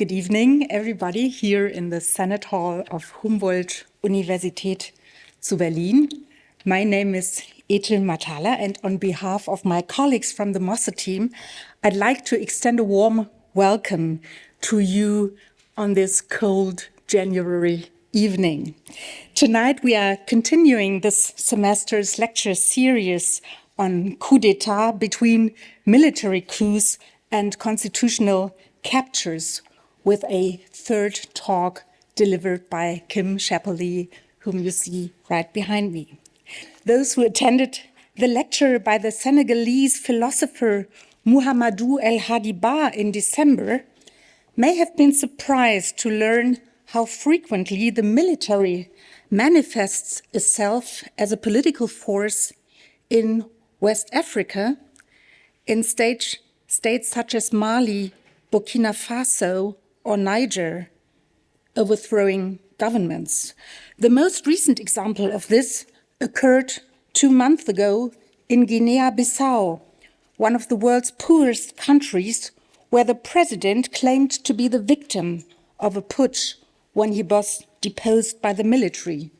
Good evening, everybody, here in the Senate Hall of Humboldt-Universität zu Berlin. My name is Ethel Matala, and on behalf of my colleagues from the Mosse team, I'd like to extend a warm welcome to you on this cold January evening. Tonight, we are continuing this semester's lecture series on coup d'etat between military coups and constitutional captures, with a third talk delivered by Lane Scheppele, whom you see right behind me. Those who attended the lecture by the Senegalese philosopher Muhammadu el-Hadiba in December may have been surprised to learn how frequently the military manifests itself as a political force in West Africa, in states such as Mali, Burkina Faso, or Niger, overthrowing governments. The most recent example of this occurred 2 months ago in Guinea-Bissau, one of the world's poorest countries, where the president claimed to be the victim of a putsch when he was deposed by the military.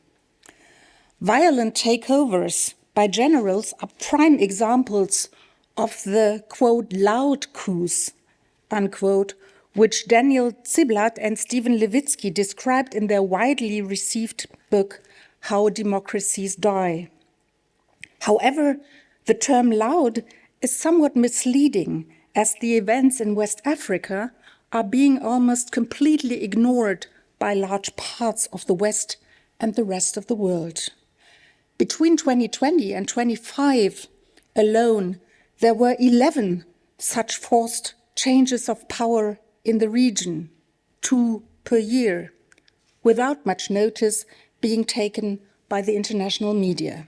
Violent takeovers by generals are prime examples of the, quote, loud coups, unquote, which Daniel Ziblatt and Stephen Levitsky described in their widely received book, How Democracies Die. However, the term loud is somewhat misleading, as the events in West Africa are being almost completely ignored by large parts of the West and the rest of the world. Between 2020 and 25 alone, there were 11 such forced changes of power in the region, 2 per year, without much notice being taken by the international media.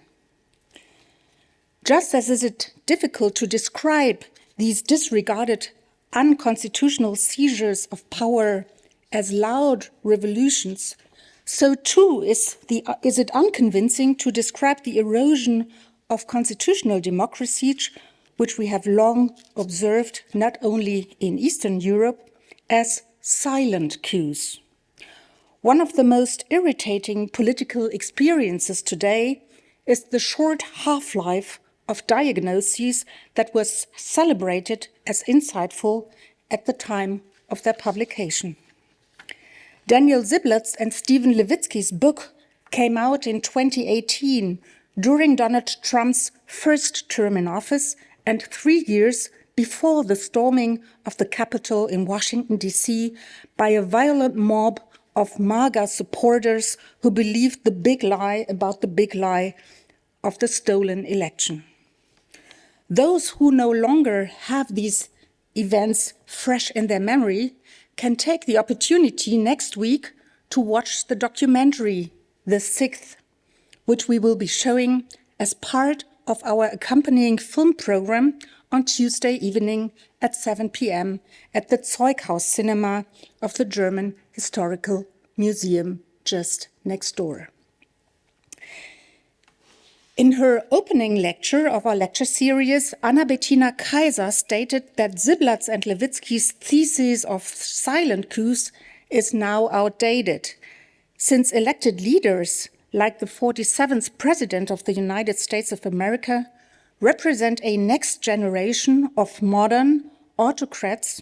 Just as is it difficult to describe these disregarded unconstitutional seizures of power as loud revolutions, so too is it unconvincing to describe the erosion of constitutional democracy, which we have long observed not only in Eastern Europe, as silent coups. One of the most irritating political experiences today is the short half-life of diagnoses that was celebrated as insightful at the time of their publication. Daniel Ziblatt's and Stephen Levitsky's book came out in 2018 during Donald Trump's first term in office and 3 years before the storming of the Capitol in Washington, D.C. by a violent mob of MAGA supporters who believed the big lie about the big lie of the stolen election. Those who no longer have these events fresh in their memory can take the opportunity next week to watch the documentary, The Sixth, which we will be showing as part of our accompanying film program on Tuesday evening at 7 p.m. at the Zeughaus Cinema of the German Historical Museum just next door. In her opening lecture of our lecture series, Anna Bettina Kaiser stated that Ziblatt's and Levitsky's thesis of silent coups is now outdated, since elected leaders, like the 47th President of the United States of America, represent a next generation of modern autocrats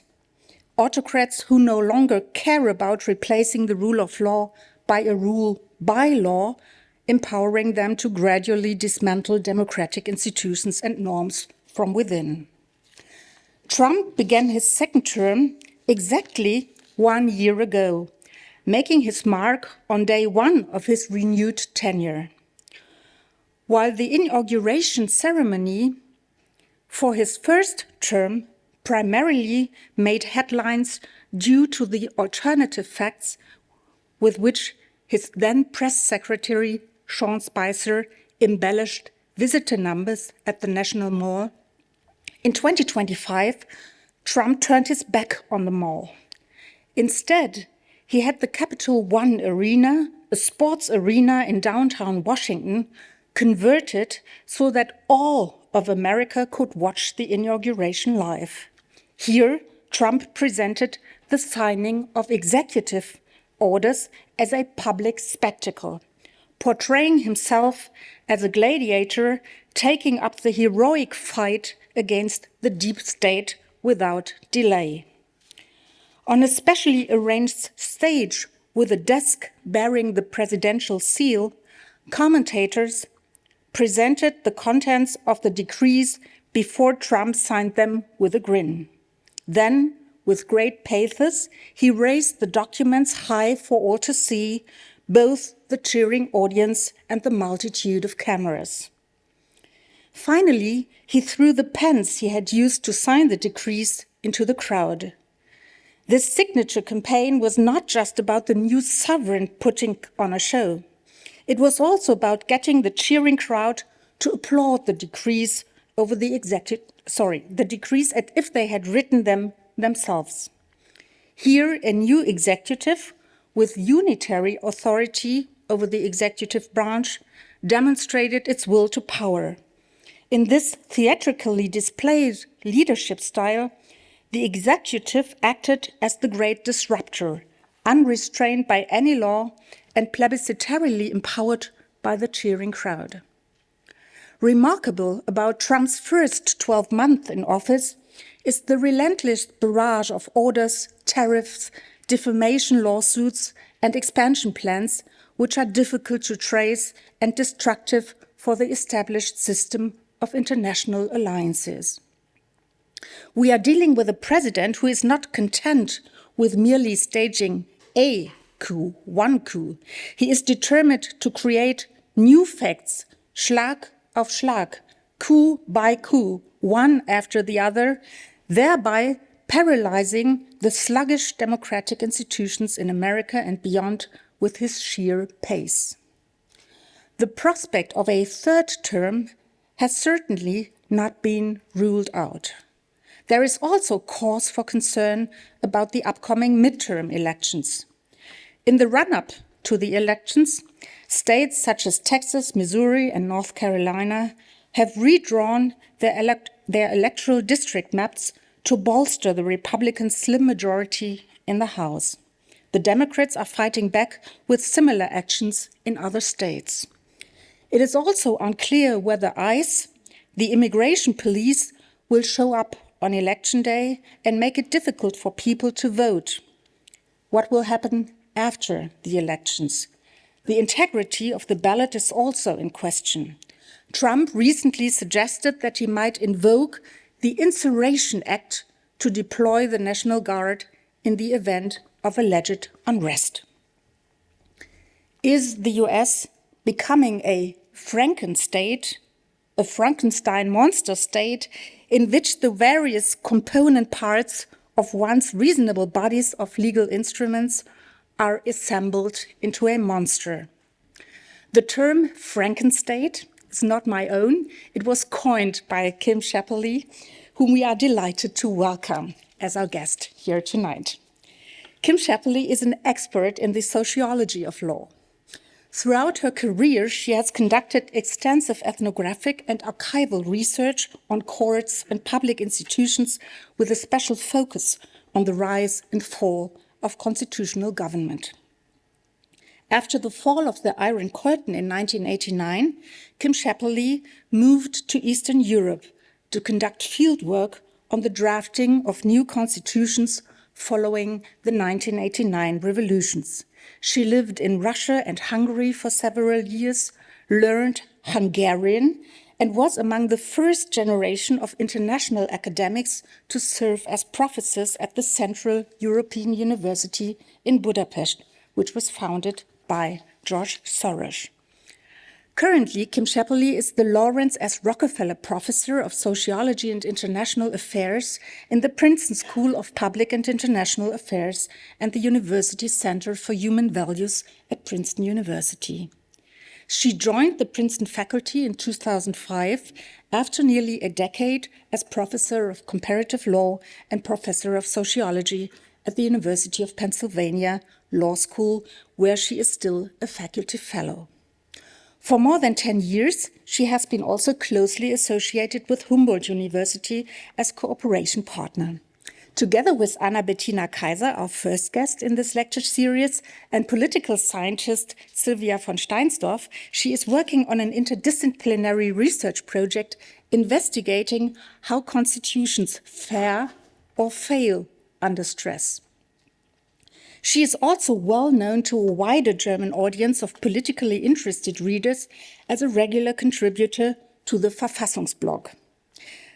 who no longer care about replacing the rule of law by a rule by law, empowering them to gradually dismantle democratic institutions and norms from within. Trump began his second term exactly 1 year ago, making his mark on day 1 of his renewed tenure. While the inauguration ceremony for his first term primarily made headlines due to the alternative facts with which his then press secretary, Sean Spicer, embellished visitor numbers at the National Mall, in 2025, Trump turned his back on the mall. Instead, he had the Capital One Arena, a sports arena in downtown Washington, converted so that all of America could watch the inauguration live. Here, Trump presented the signing of executive orders as a public spectacle, portraying himself as a gladiator taking up the heroic fight against the deep state without delay. On a specially arranged stage with a desk bearing the presidential seal, commentators presented the contents of the decrees before Trump signed them with a grin. Then, with great pathos, he raised the documents high for all to see, both the cheering audience and the multitude of cameras. Finally, he threw the pens he had used to sign the decrees into the crowd. This signature campaign was not just about the new sovereign putting on a show. It was also about getting the cheering crowd to applaud the decrees over the decrees as if they had written them themselves. Here, a new executive with unitary authority over the executive branch demonstrated its will to power. In this theatrically displayed leadership style, the executive acted as the great disruptor, unrestrained by any law and plebiscitarily empowered by the cheering crowd. Remarkable about Trump's first 12 months in office is the relentless barrage of orders, tariffs, defamation lawsuits, and expansion plans, which are difficult to trace and destructive for the established system of international alliances. We are dealing with a president who is not content with merely staging a coup, one coup. He is determined to create new facts, Schlag auf Schlag, coup by coup, one after the other, thereby paralyzing the sluggish democratic institutions in America and beyond with his sheer pace. The prospect of a third term has certainly not been ruled out. There is also cause for concern about the upcoming midterm elections. In the run-up to the elections, states such as Texas, Missouri, and North Carolina have redrawn their electoral district maps to bolster the Republican slim majority in the House. The Democrats are fighting back with similar actions in other states. It is also unclear whether ICE, the immigration police, will show up on election day and make it difficult for people to vote. What will happen after the elections? The integrity of the ballot is also in question. Trump recently suggested that he might invoke the Insurrection Act to deploy the National Guard in the event of alleged unrest. Is the US becoming a Frankenstate, a Frankenstein monster state in which the various component parts of once reasonable bodies of legal instruments are assembled into a monster? The term Frankenstate is not my own. It was coined by Lane Scheppele, whom we are delighted to welcome as our guest here tonight. Lane Scheppele is an expert in the sociology of law. Throughout her career, she has conducted extensive ethnographic and archival research on courts and public institutions with a special focus on the rise and fall of constitutional government. After the fall of the Iron Curtain in 1989, Lane Scheppele moved to Eastern Europe to conduct fieldwork on the drafting of new constitutions following the 1989 revolutions. She lived in Russia and Hungary for several years, learned Hungarian, and was among the first generation of international academics to serve as professors at the Central European University in Budapest, which was founded by George Soros. Currently, Lane Scheppele is the Lawrence S. Rockefeller Professor of Sociology and International Affairs in the Princeton School of Public and International Affairs and the University Center for Human Values at Princeton University. She joined the Princeton faculty in 2005 after nearly a decade as Professor of Comparative Law and Professor of Sociology at the University of Pennsylvania Law School, where she is still a faculty fellow. For more than 10 years, she has been also closely associated with Humboldt University as cooperation partner. Together with Anna Bettina Kaiser, our first guest in this lecture series, and political scientist Sylvia von Steinsdorf, she is working on an interdisciplinary research project investigating how constitutions fare or fail under stress. She is also well known to a wider German audience of politically interested readers as a regular contributor to the Verfassungsblog.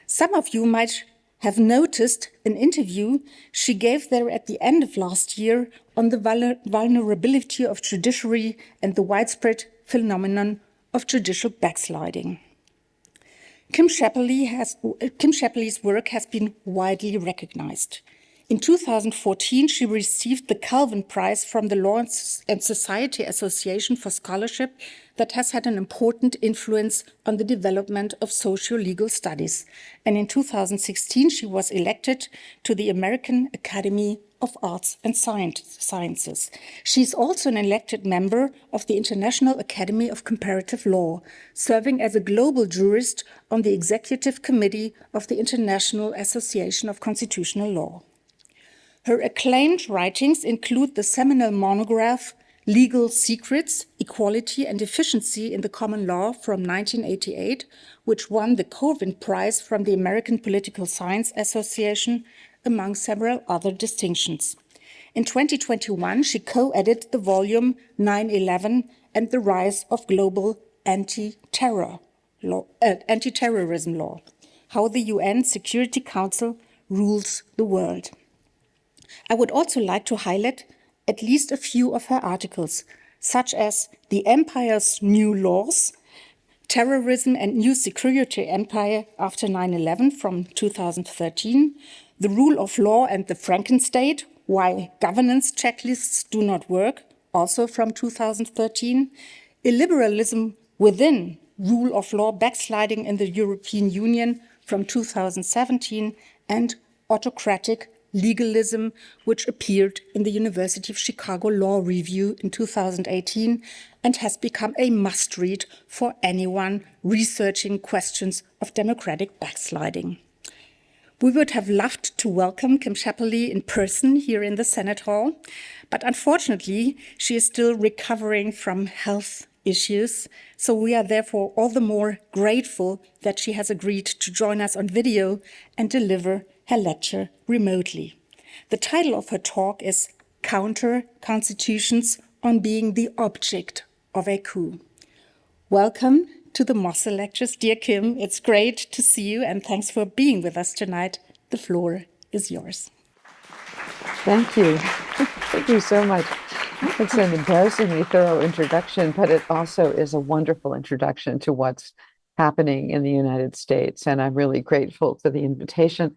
Some of you might have noticed an interview she gave there at the end of last year on the vulnerability of judiciary and the widespread phenomenon of judicial backsliding. Kim Scheppele's work has been widely recognized. In 2014, she received the Calvin Prize from the Law and Society Association for Scholarship that has had an important influence on the development of socio-legal studies. And in 2016, she was elected to the American Academy of Arts and Sciences. She is also an elected member of the International Academy of Comparative Law, serving as a global jurist on the executive committee of the International Association of Constitutional Law. Her acclaimed writings include the seminal monograph Legal Secrets, Equality and Efficiency in the Common Law from 1988, which won the Calvin Prize from the American Political Science Association, among several other distinctions. In 2021, she co-edited the volume 9/11 and the Rise of Global Anti-Terrorism Law, How the UN Security Council Rules the World. I would also like to highlight at least a few of her articles, such as The Empire's New Laws, Terrorism and New Security Empire After 9/11 from 2013, The Rule of Law and the Frankenstate, Why Governance Checklists Do Not Work, also from 2013, Illiberalism Within Rule of Law Backsliding in the European Union from 2017, and Autocratic Legalism, which appeared in the University of Chicago Law Review in 2018 and has become a must-read for anyone researching questions of democratic backsliding. We would have loved to welcome Kim Scheppele in person here in the Senate Hall, but unfortunately, she is still recovering from health issues, so we are therefore all the more grateful that she has agreed to join us on video and deliver her lecture remotely. The title of her talk is Counter Constitutions on Being the Object of a Coup. Welcome to the Mosse-Lectures, dear Kim. It's great to see you, and thanks for being with us tonight. The floor is yours. Thank you. Thank you so much. It's an embarrassingly thorough introduction, but it also is a wonderful introduction to what's happening in the United States, and I'm really grateful for the invitation.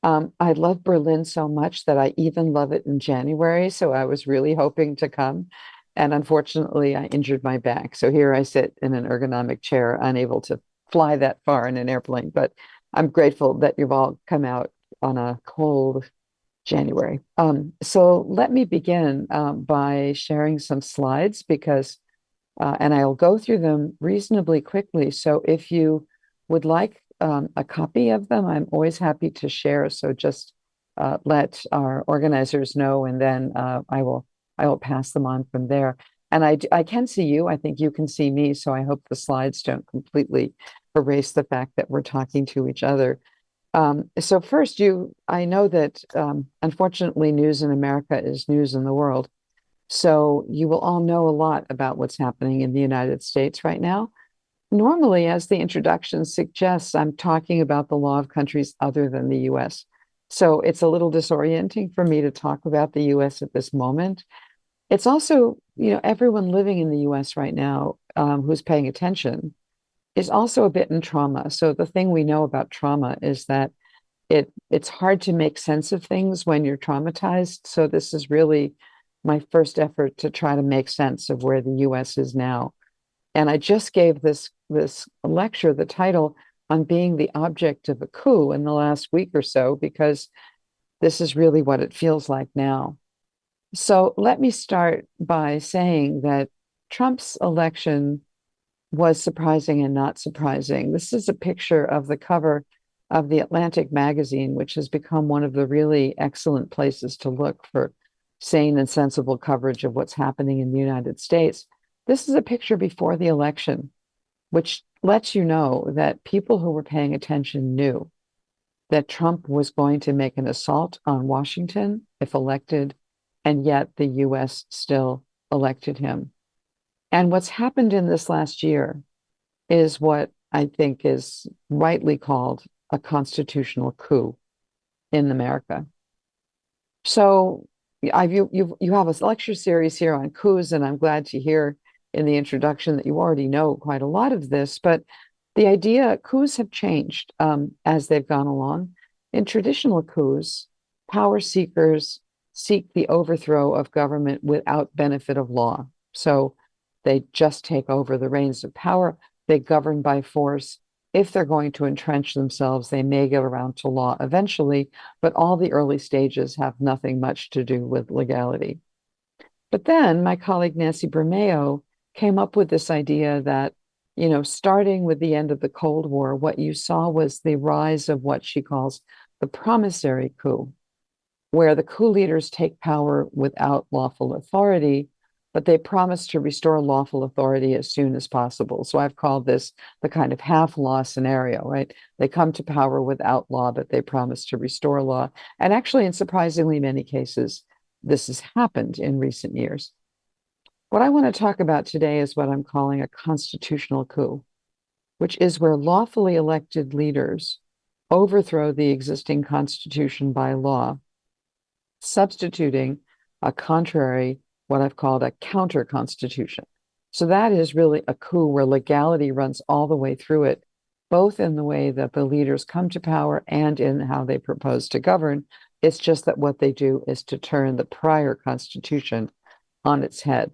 I love Berlin so much that I even love it in January, so I was really hoping to come, and unfortunately I injured my back. So here I sit in an ergonomic chair, unable to fly that far in an airplane, but I'm grateful that you've all come out on a cold January. So let me begin by sharing some slides because, and I'll go through them reasonably quickly. So if you would like a copy of them, I'm always happy to share. So just let our organizers know, and then I will pass them on from there. And I can see you. I think you can see me. So I hope the slides don't completely erase the fact that we're talking to each other. So first, I know that unfortunately news in America is news in the world. So you will all know a lot about what's happening in the United States right now. Normally, as the introduction suggests, I'm talking about the law of countries other than the US. So it's a little disorienting for me to talk about the US at this moment. It's also, everyone living in the US right now who's paying attention is also a bit in trauma. So the thing we know about trauma is that it's hard to make sense of things when you're traumatized. So this is really my first effort to try to make sense of where the US is now. And I just gave this lecture, the title, on being the object of a coup in the last week or so, because this is really what it feels like now. So let me start by saying that Trump's election was surprising and not surprising. This is a picture of the cover of The Atlantic magazine, which has become one of the really excellent places to look for sane and sensible coverage of what's happening in the United States. This is a picture before the election, which lets you know that people who were paying attention knew that Trump was going to make an assault on Washington if elected, and yet the US still elected him. And what's happened in this last year is what I think is rightly called a constitutional coup in America. So you have a lecture series here on coups, and I'm glad to hear in the introduction that you already know quite a lot of this, but the idea coups have changed as they've gone along. In traditional coups, power seekers seek the overthrow of government without benefit of law. So they just take over the reins of power. They govern by force. If they're going to entrench themselves, they may get around to law eventually, but all the early stages have nothing much to do with legality. But then my colleague Nancy Bermeo came up with this idea that, starting with the end of the Cold War, what you saw was the rise of what she calls the promissory coup, where the coup leaders take power without lawful authority, but they promise to restore lawful authority as soon as possible. So I've called this the kind of half-law scenario, right? They come to power without law, but they promise to restore law. And actually, in surprisingly many cases, this has happened in recent years. What I want to talk about today is what I'm calling a constitutional coup, which is where lawfully elected leaders overthrow the existing constitution by law, substituting a contrary, what I've called a counter constitution. So that is really a coup where legality runs all the way through it, both in the way that the leaders come to power and in how they propose to govern. It's just that what they do is to turn the prior constitution on its head.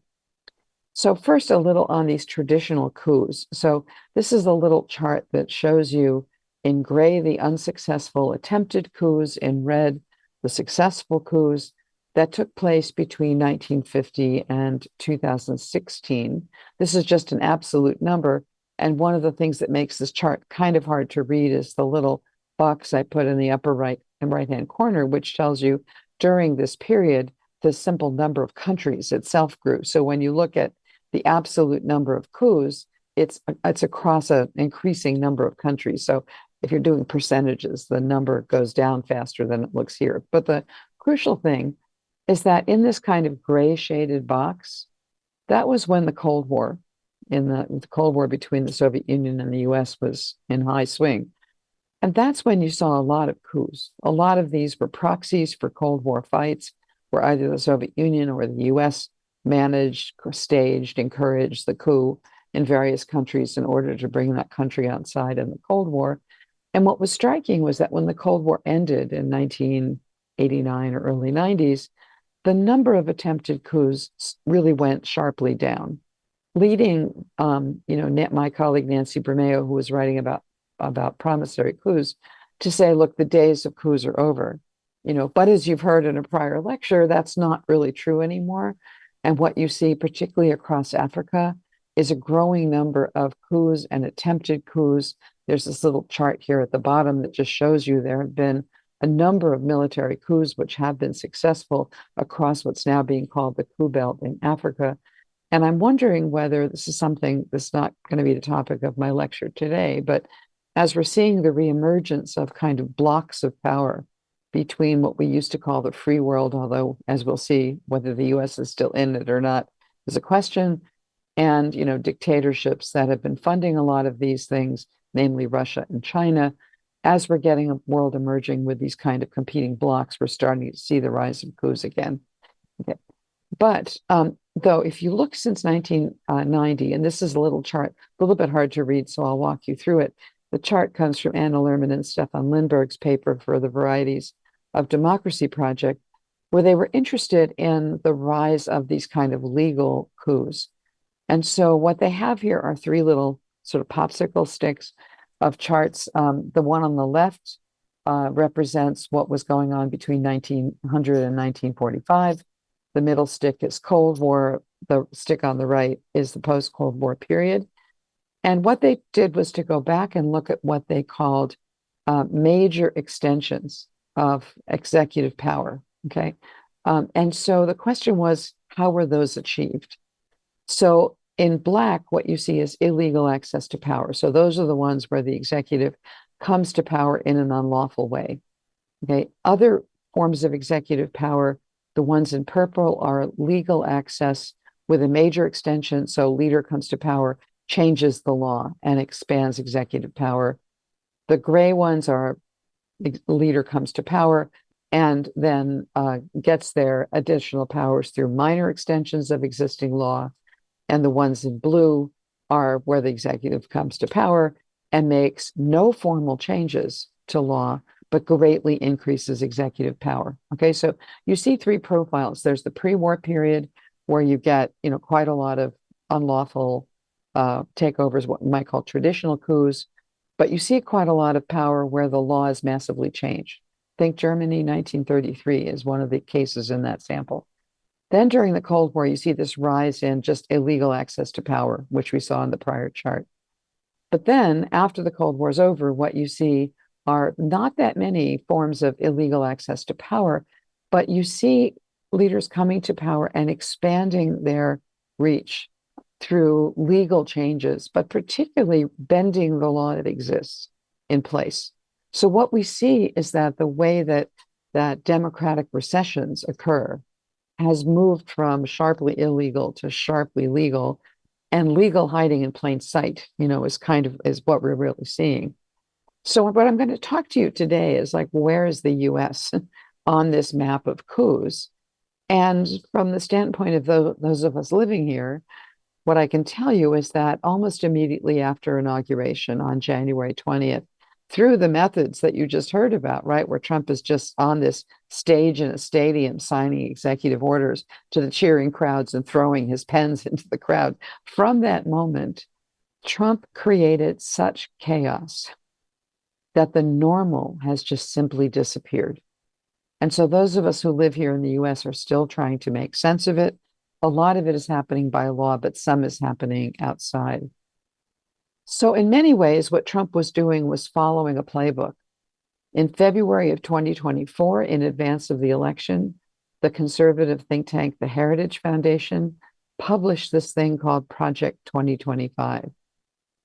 So first, a little on these traditional coups. So this is a little chart that shows you in gray the unsuccessful attempted coups, in red the successful coups that took place between 1950 and 2016. This is just an absolute number. And one of the things that makes this chart kind of hard to read is the little box I put in the upper right and right-hand corner, which tells you during this period, the simple number of countries itself grew. So when you look at the absolute number of coups, it's across an increasing number of countries. So if you're doing percentages, the number goes down faster than it looks here. But the crucial thing is that in this kind of gray shaded box, that was when the Cold War, in the Cold War between the Soviet Union and the US, was in high swing. And that's when you saw a lot of coups. A lot of these were proxies for Cold War fights, where either the Soviet Union or the US managed, staged, encouraged the coup in various countries in order to bring that country on side in the Cold War. And what was striking was that when the Cold War ended in 1989 or early 90s, the number of attempted coups really went sharply down, leading, my colleague Nancy Bermeo, who was writing about promissory coups, to say, look, the days of coups are over. But as you've heard in a prior lecture, that's not really true anymore. And what you see, particularly across Africa, is a growing number of coups and attempted coups. There's this little chart here at the bottom that just shows you there have been a number of military coups which have been successful across what's now being called the coup belt in Africa. And I'm wondering whether this is something that's not going to be the topic of my lecture today, but as we're seeing the reemergence of kind of blocks of power between what we used to call the free world, although as we'll see, whether the US is still in it or not is a question, and dictatorships that have been funding a lot of these things, namely Russia and China. As we're getting a world emerging with these kind of competing blocks, we're starting to see the rise of coups again. Okay. But though, if you look since 1990, and this is a little chart, a little bit hard to read, so I'll walk you through it. The chart comes from Anna Lerman and Stefan Lindberg's paper for the Varieties of Democracy Project, where they were interested in the rise of these kind of legal coups. And so what they have here are three little sort of popsicle sticks of charts. The one on the left represents what was going on between 1900 and 1945. The middle stick is Cold War. The stick on the right is the post-Cold War period. And what they did was to go back and look at what they called major extensions of executive power. Okay. And so the question was, how were those achieved? So in black, what you see is illegal access to power. So those are the ones where the executive comes to power in an unlawful way. Okay. Other forms of executive power, the ones in purple, are legal access with a major extension. So leader comes to power, changes the law, and expands executive power. The gray ones are leader comes to power and then gets their additional powers through minor extensions of existing law. And the ones in blue are where the executive comes to power and makes no formal changes to law, but greatly increases executive power. Okay, so you see three profiles. There's the pre-war period where you get, quite a lot of unlawful takeovers, what we might call traditional coups, but you see quite a lot of power where the law is massively changed. Think Germany 1933 is one of the cases in that sample. Then during the Cold War, you see this rise in just illegal access to power, which we saw in the prior chart. But then after the Cold War is over, what you see are not that many forms of illegal access to power, but you see leaders coming to power and expanding their reach through legal changes, but particularly bending the law that exists in place. So what we see is that the way that democratic recessions occur has moved from sharply illegal to sharply legal, and legal hiding in plain sight, is what we're really seeing. So what I'm going to talk to you today is like, where is the US on this map of coups? And from the standpoint of those of us living here, what I can tell you is that almost immediately after inauguration on January 20th, through the methods that you just heard about, right, where Trump is just on this stage in a stadium signing executive orders to the cheering crowds and throwing his pens into the crowd, from that moment, Trump created such chaos that the normal has just simply disappeared. And so those of us who live here in the US are still trying to make sense of it. A lot of it is happening by law, but some is happening outside. So in many ways, what Trump was doing was following a playbook. In February of 2024, in advance of the election, the conservative think tank, the Heritage Foundation, published this thing called Project 2025.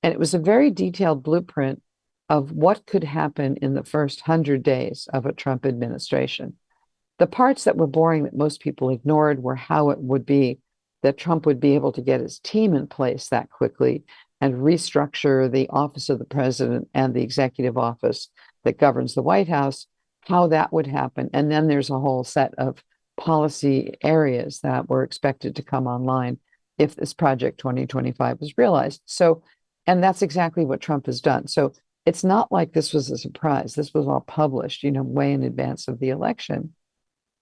And it was a very detailed blueprint of what could happen in the first 100 days of a Trump administration. The parts that were boring that most people ignored were how it would be that Trump would be able to get his team in place that quickly and restructure the office of the president and the executive office that governs the White House, how that would happen. And then there's a whole set of policy areas that were expected to come online if this Project 2025 was realized. So, and that's exactly what Trump has done. So it's not like this was a surprise. This was all published, way in advance of the election.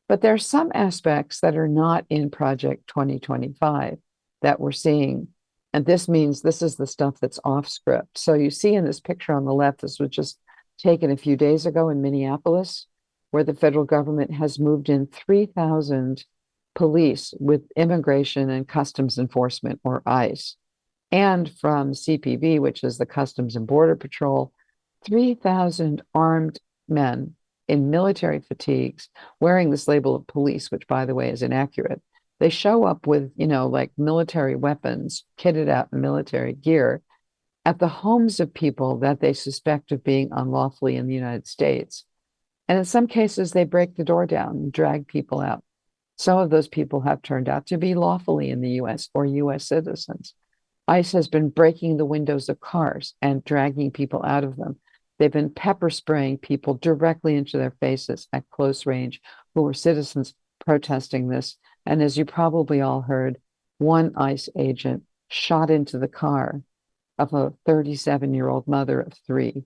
But there are some aspects that are not in Project 2025 that we're seeing. And this means this is the stuff that's off script. So you see in this picture on the left, this was just taken a few days ago in Minneapolis, where the federal government has moved in 3,000 police with immigration and customs enforcement, or ICE, and from CPB, which is the Customs and Border Patrol, 3,000 armed men in military fatigues wearing this label of police, which, by the way, is inaccurate. They show up with, like military weapons, kitted out in military gear at the homes of people that they suspect of being unlawfully in the United States. And in some cases, they break the door down and drag people out. Some of those people have turned out to be lawfully in the US or US citizens. ICE has been breaking the windows of cars and dragging people out of them. They've been pepper spraying people directly into their faces at close range who were citizens protesting this. And as you probably all heard, one ICE agent shot into the car of a 37-year-old mother of three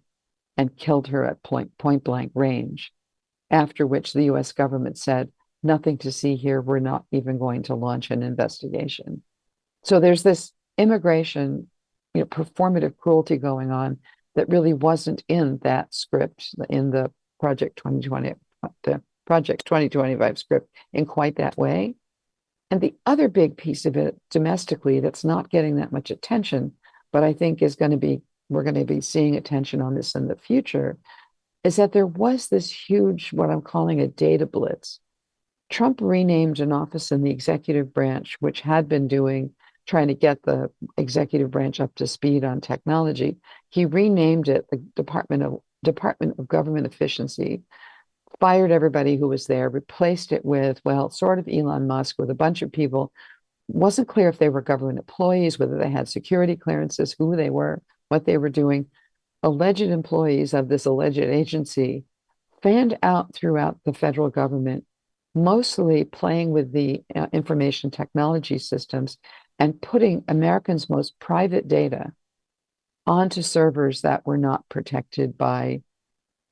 and killed her at point blank range, after which the US government said, nothing to see here, we're not even going to launch an investigation. So there's this immigration, performative cruelty going on that really wasn't in that script, in the Project 2025 script in quite that way. And the other big piece of it domestically that's not getting that much attention, but I think we're going to be seeing attention on this in the future, is that there was this huge, what I'm calling a data blitz. Trump renamed an office in the executive branch, which had been trying to get the executive branch up to speed on technology. He renamed it the Department of Government Efficiency, fired everybody who was there, replaced it with, well, sort of Elon Musk, with a bunch of people. Wasn't clear if they were government employees, whether they had security clearances, who they were, what they were doing. Alleged employees of this alleged agency fanned out throughout the federal government, mostly playing with the information technology systems and putting Americans' most private data onto servers that were not protected by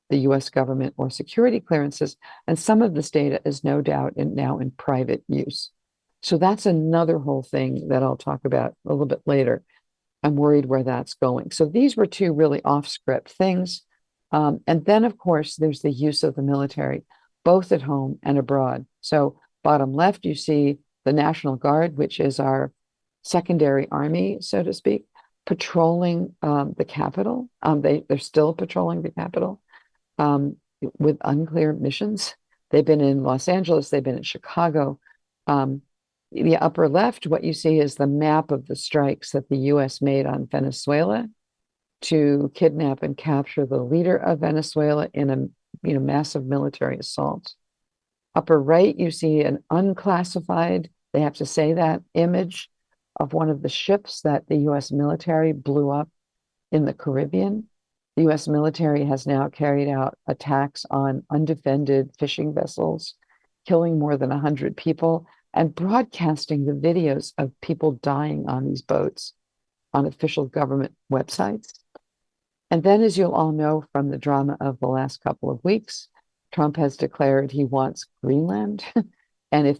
the US government or security clearances. And some of this data is no doubt now in private use. So that's another whole thing that I'll talk about a little bit later. I'm worried where that's going. So these were two really off-script things. And then, of course, there's the use of the military, both at home and abroad. So bottom left, you see the National Guard, which is our secondary army, so to speak, patrolling the Capitol. They're still patrolling the Capitol with unclear missions. They've been in Los Angeles. They've been in Chicago. The upper left, what you see is the map of the strikes that the US made on Venezuela to kidnap and capture the leader of Venezuela in a massive military assault. Upper right, you see an unclassified, they have to say that, image of one of the ships that the US military blew up in the Caribbean. The US military has now carried out attacks on undefended fishing vessels, killing more than 100 people, and broadcasting the videos of people dying on these boats on official government websites. And then, as you'll all know from the drama of the last couple of weeks, Trump has declared he wants Greenland. And if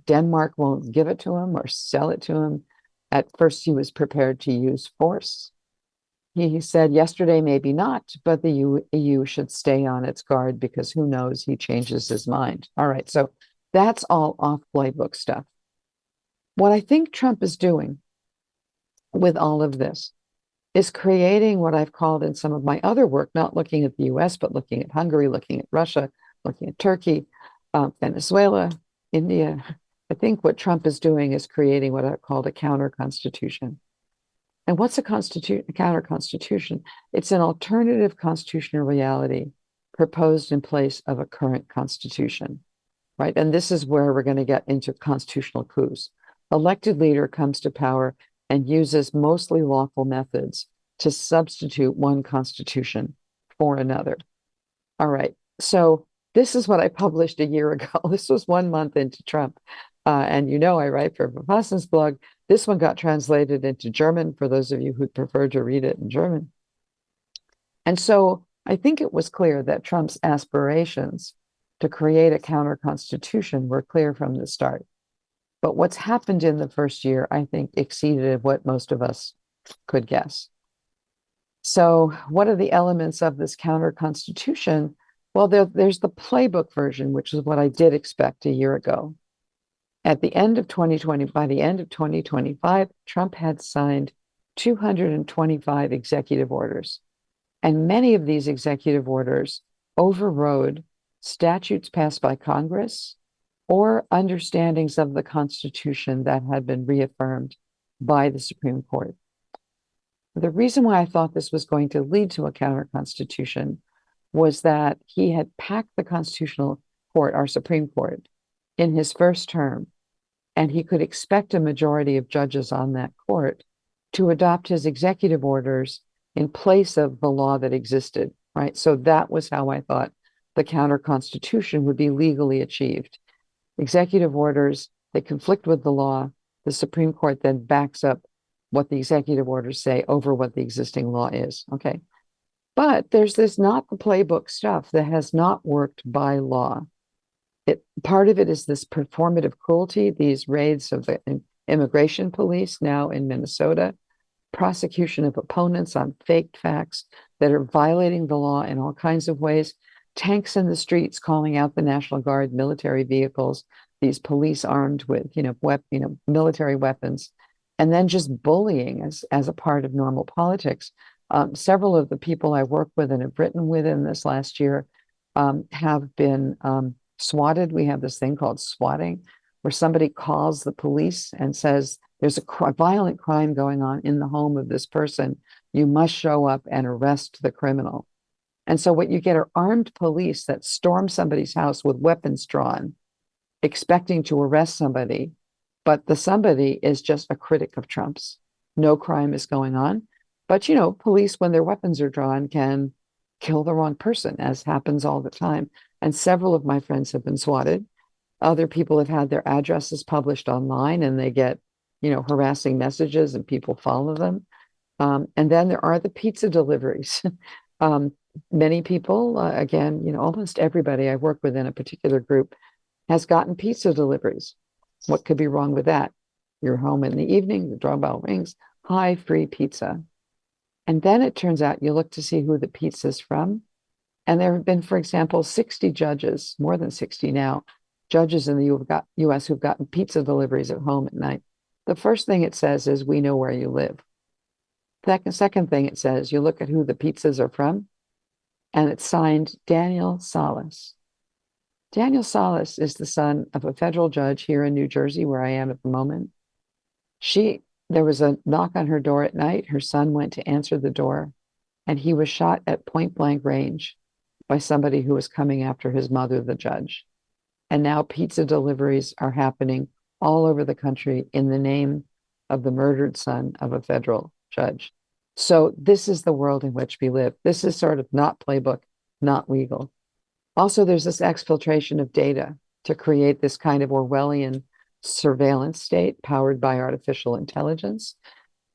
Denmark won't give it to him or sell it to him, at first he was prepared to use force. He said yesterday, maybe not, but the EU should stay on its guard because who knows, he changes his mind. All right, so that's all off playbook stuff. What I think Trump is doing with all of this is creating what I've called in some of my other work, not looking at the US, but looking at Hungary, looking at Russia, looking at Turkey, Venezuela, India. I think what Trump is doing is creating what I've called a counter-constitution. And what's a counter-constitution? It's an alternative constitutional reality proposed in place of a current constitution, right? And this is where we're going to get into constitutional coups. Elected leader comes to power and uses mostly lawful methods to substitute one constitution for another. All right, so this is what I published a year ago. This was 1 month into Trump. And you know I write for Vipassan's blog. This one got translated into German for those of you who prefer to read it in German. And so I think it was clear that Trump's aspirations to create a counter-constitution were clear from the start. But what's happened in the first year, I think, exceeded what most of us could guess. So what are the elements of this counter-constitution? Well, there's the playbook version, which is what I did expect a year ago. At the end of 2020, by the end of 2025, Trump had signed 225 executive orders. And many of these executive orders overrode statutes passed by Congress or understandings of the Constitution that had been reaffirmed by the Supreme Court. The reason why I thought this was going to lead to a counter-constitution was that he had packed the Constitutional Court, our Supreme Court, in his first term, and he could expect a majority of judges on that court to adopt his executive orders in place of the law that existed, right? So that was how I thought the counter-constitution would be legally achieved. Executive orders, they conflict with the law. The Supreme Court then backs up what the executive orders say over what the existing law is, okay? But there's this not the playbook stuff that has not worked by law. Part of it is this performative cruelty, these raids of the immigration police now in Minnesota, prosecution of opponents on faked facts that are violating the law in all kinds of ways, tanks in the streets calling out the National Guard, military vehicles, these police armed with military weapons, and then just bullying as a part of normal politics Several of the people I work with and have written with in this last year have been swatted. We have this thing called swatting, where somebody calls the police and says, there's a violent crime going on in the home of this person. You must show up and arrest the criminal. And so what you get are armed police that storm somebody's house with weapons drawn, expecting to arrest somebody, but the somebody is just a critic of Trump's. No crime is going on. But, you know, police, when their weapons are drawn, can kill the wrong person, as happens all the time. And several of my friends have been swatted. Other people have had their addresses published online and they get, you know, harassing messages and people follow them. And then there are the pizza deliveries. Many people, again, you know, almost everybody I work with in a particular group has gotten pizza deliveries. What could be wrong with that? You're home in the evening, the doorbell rings, hi, free pizza. And then it turns out you look to see who the pizza is from. And there have been, for example, 60 judges, more than 60 now, judges in the US who've gotten pizza deliveries at home at night. The first thing it says is, we know where you live. Second thing it says, you look at who the pizzas are from, and it's signed Daniel Salas. Daniel Salas is the son of a federal judge here in New Jersey, where I am at the moment. There was a knock on her door at night. Her son went to answer the door, and he was shot at point blank range by somebody who was coming after his mother, the judge. And now pizza deliveries are happening all over the country in the name of the murdered son of a federal judge. So this is the world in which we live. This is sort of not playbook, not legal. Also, there's this exfiltration of data to create this kind of Orwellian surveillance state powered by artificial intelligence.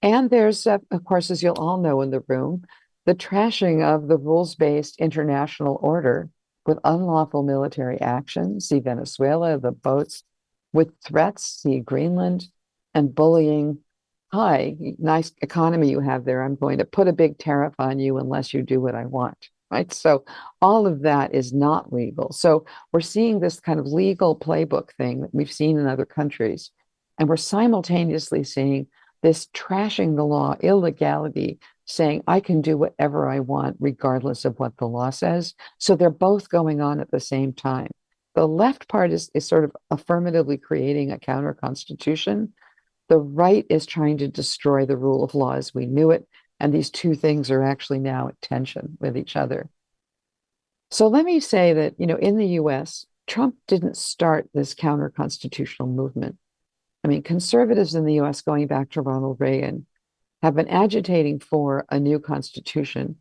And there's, of course, as you'll all know in the room, the trashing of the rules-based international order with unlawful military action. See Venezuela, the boats, with threats, see Greenland, and bullying. Hi, nice economy you have there. I'm going to put a big tariff on you unless you do what I want, right? So all of that is not legal. So we're seeing this kind of legal playbook thing that we've seen in other countries. And we're simultaneously seeing this trashing the law, illegality, saying I can do whatever I want regardless of what the law says. So they're both going on at the same time. The left part is sort of affirmatively creating a counter constitution. The right is trying to destroy the rule of law as we knew it. And these two things are actually now at tension with each other. So let me say that, you know, in the US, Trump didn't start this counter constitutional movement. I mean, conservatives in the US, going back to Ronald Reagan, have been agitating for a new constitution.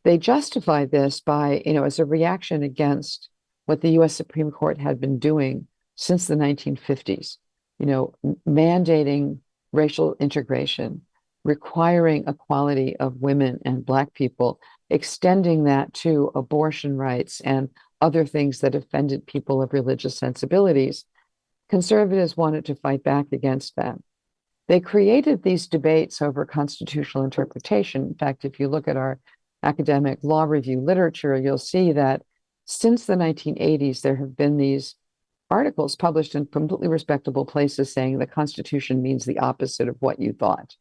They justified this by, you know, as a reaction against what the US Supreme Court had been doing since the 1950s, you know, mandating racial integration, requiring equality of women and Black people, extending that to abortion rights and other things that offended people of religious sensibilities. Conservatives wanted to fight back against that. They created these debates over constitutional interpretation. In fact, if you look at our academic law review literature, you'll see that since the 1980s, there have been these articles published in completely respectable places saying the Constitution means the opposite of what you thought,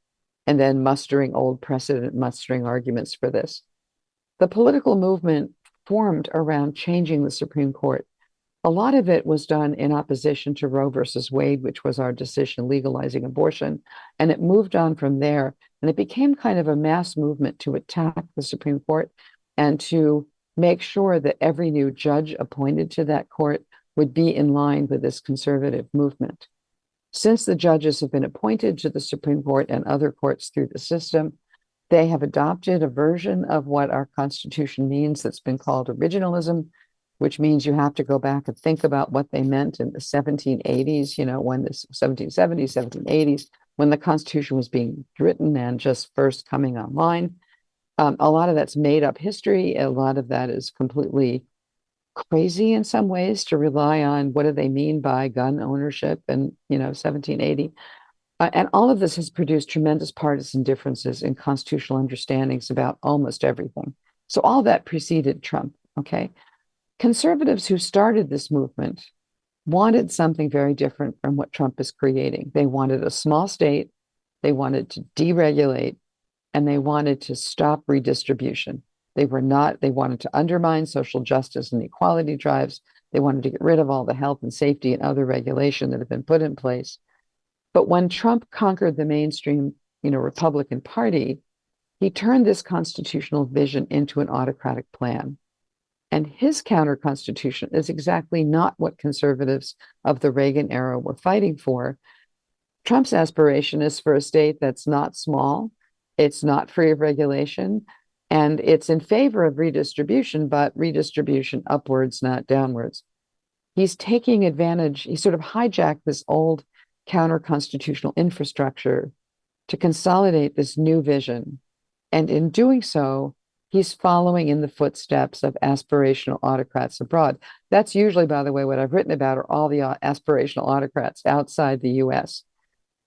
and then mustering old precedent, mustering arguments for this. The political movement formed around changing the Supreme Court. A lot of it was done in opposition to Roe versus Wade, which was our decision legalizing abortion. And it moved on from there. And it became kind of a mass movement to attack the Supreme Court and to make sure that every new judge appointed to that court would be in line with this conservative movement. Since the judges have been appointed to the Supreme Court and other courts through the system, they have adopted a version of what our Constitution means that's been called originalism, which means you have to go back and think about what they meant in the 1780s, you know, when the 1770s, 1780s, when the Constitution was being written and just first coming online. A lot of that's made up history. A lot of that is completely crazy in some ways to rely on what do they mean by gun ownership in, you know, 1780. And all of this has produced tremendous partisan differences in constitutional understandings about almost everything. So all that preceded Trump, okay? Conservatives who started this movement wanted something very different from what Trump is creating. They wanted a small state. They wanted to deregulate. and they wanted to stop redistribution. They wanted to undermine social justice and equality drives. They wanted to get rid of all the health and safety and other regulation that had been put in place. But when Trump conquered the mainstream, Republican Party, he turned this constitutional vision into an autocratic plan. And his counter-constitution is exactly not what conservatives of the Reagan era were fighting for. Trump's aspiration is for a state that's not small, it's not free of regulation, and it's in favor of redistribution, but redistribution upwards, not downwards. He's taking advantage, he sort of hijacked this old counter-constitutional infrastructure to consolidate this new vision. And in doing so, he's following in the footsteps of aspirational autocrats abroad. That's usually, by the way, what I've written about are all the aspirational autocrats outside the US.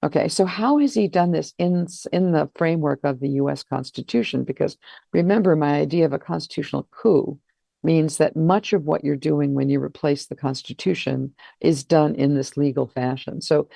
Okay, so how has he done this in the framework of the US Constitution? Because remember, my idea of a constitutional coup means that much of what you're doing when you replace the Constitution is done in this legal fashion. So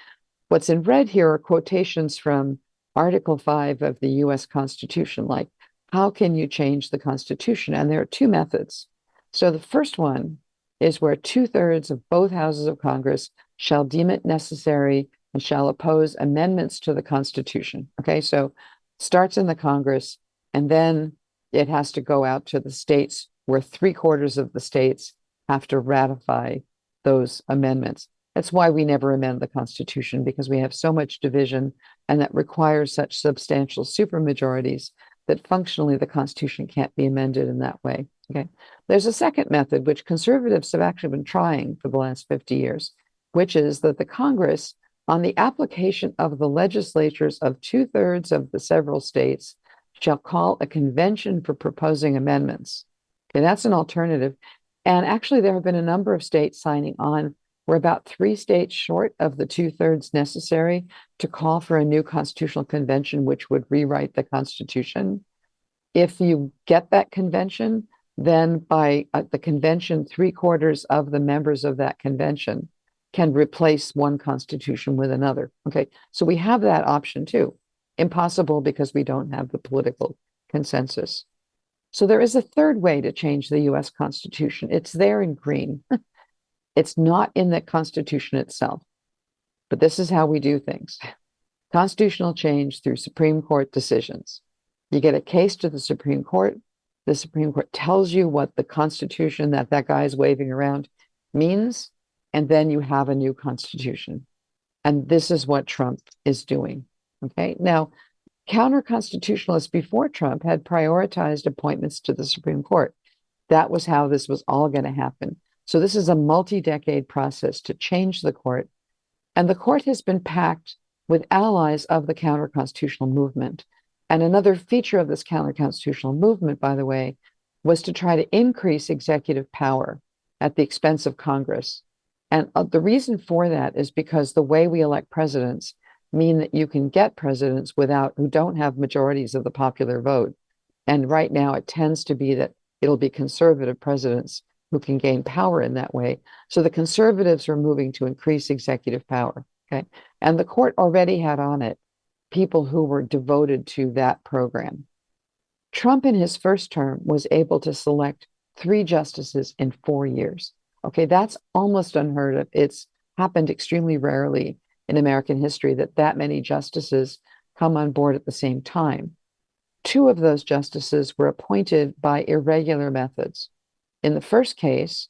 what's in red here are quotations from Article 5 of the US Constitution, like, how can you change the Constitution? And there are two methods. So the first one is where 2/3 of both houses of Congress shall deem it necessary and shall oppose amendments to the Constitution. Okay, so starts in the Congress, and then it has to go out to the states where 3/4 of the states have to ratify those amendments. That's why we never amend the Constitution, because we have so much division and that requires such substantial supermajorities that functionally the Constitution can't be amended in that way. Okay. There's a second method, which conservatives have actually been trying for the last 50 years, which is that the Congress, on the application of the legislatures of 2/3 of the several states, shall call a convention for proposing amendments. Okay, that's an alternative. And actually, there have been a number of states signing on. We're about 3 states short of the 2/3 necessary to call for a new constitutional convention, which would rewrite the Constitution. If you get that convention, then by the convention, 3/4 of the members of that convention can replace one constitution with another. Okay, so we have that option too. Impossible because we don't have the political consensus. So there is a third way to change the US Constitution. It's there in green. It's not in the Constitution itself, but this is how we do things. Constitutional change through Supreme Court decisions. You get a case to the Supreme Court. The Supreme Court tells you what the Constitution that guy is waving around means, and then you have a new Constitution. And this is what Trump is doing. Okay. Now, counter-constitutionalists before Trump had prioritized appointments to the Supreme Court. That was how this was all going to happen. So this is a multi-decade process to change the court. And the court has been packed with allies of the counter-constitutional movement. And another feature of this counter-constitutional movement, by the way, was to try to increase executive power at the expense of Congress. And the reason for that is because the way we elect presidents mean that you can get presidents who don't have majorities of the popular vote. And right now it tends to be that it'll be conservative presidents who can gain power in that way. So the conservatives are moving to increase executive power. Okay. And the court already had on it people who were devoted to that program. Trump in his first term was able to select 3 justices in 4 years. Okay, that's almost unheard of. It's happened extremely rarely in American history that many justices come on board at the same time. 2 of those justices were appointed by irregular methods. In the first case,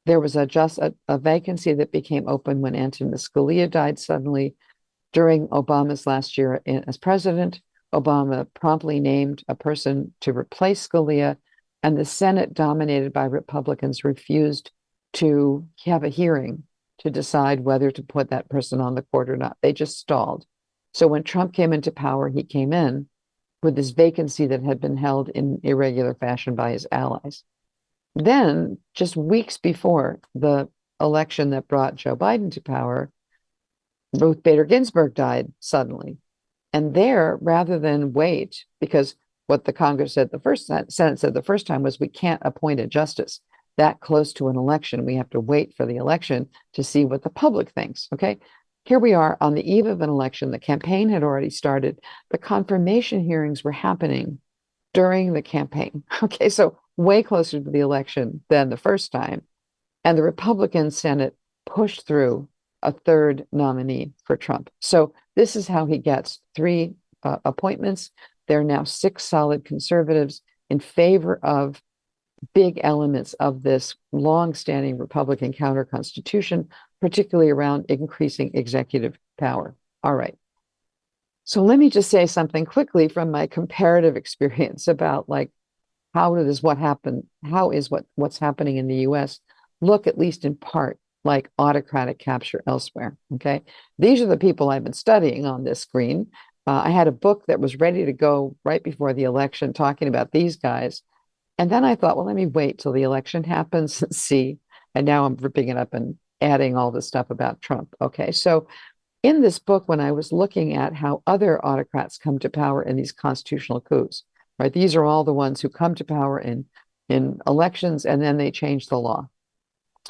there was a vacancy that became open when Antonin Scalia died suddenly. During Obama's last year as president, Obama promptly named a person to replace Scalia, and the Senate, dominated by Republicans, refused to have a hearing to decide whether to put that person on the court or not. They just stalled. So when Trump came into power, he came in with this vacancy that had been held in irregular fashion by his allies. Then, just weeks before the election that brought Joe Biden to power, Ruth Bader Ginsburg died suddenly. And there, rather than wait, because what the Congress said Senate said the first time was, we can't appoint a justice that close to an election. We have to wait for the election to see what the public thinks. Okay. here we are on the eve of an election. The campaign had already started. The confirmation hearings were happening during the campaign. Okay, so way closer to the election than the first time. And the Republican Senate pushed through a third nominee for Trump. So this is how he gets three appointments. There are now 6 solid conservatives in favor of big elements of this long-standing Republican counter-constitution, particularly around increasing executive power. All right. So let me just say something quickly from my comparative experience about like how is what's happening in the US look, at least in part, like autocratic capture elsewhere. Okay. These are the people I've been studying on this screen. I had a book that was ready to go right before the election talking about these guys. And then I thought, well, let me wait till the election happens and see. And now I'm ripping it up and adding all this stuff about Trump. Okay. So in this book, when I was looking at how other autocrats come to power in these constitutional coups, right? These are all the ones who come to power in elections and then they change the law,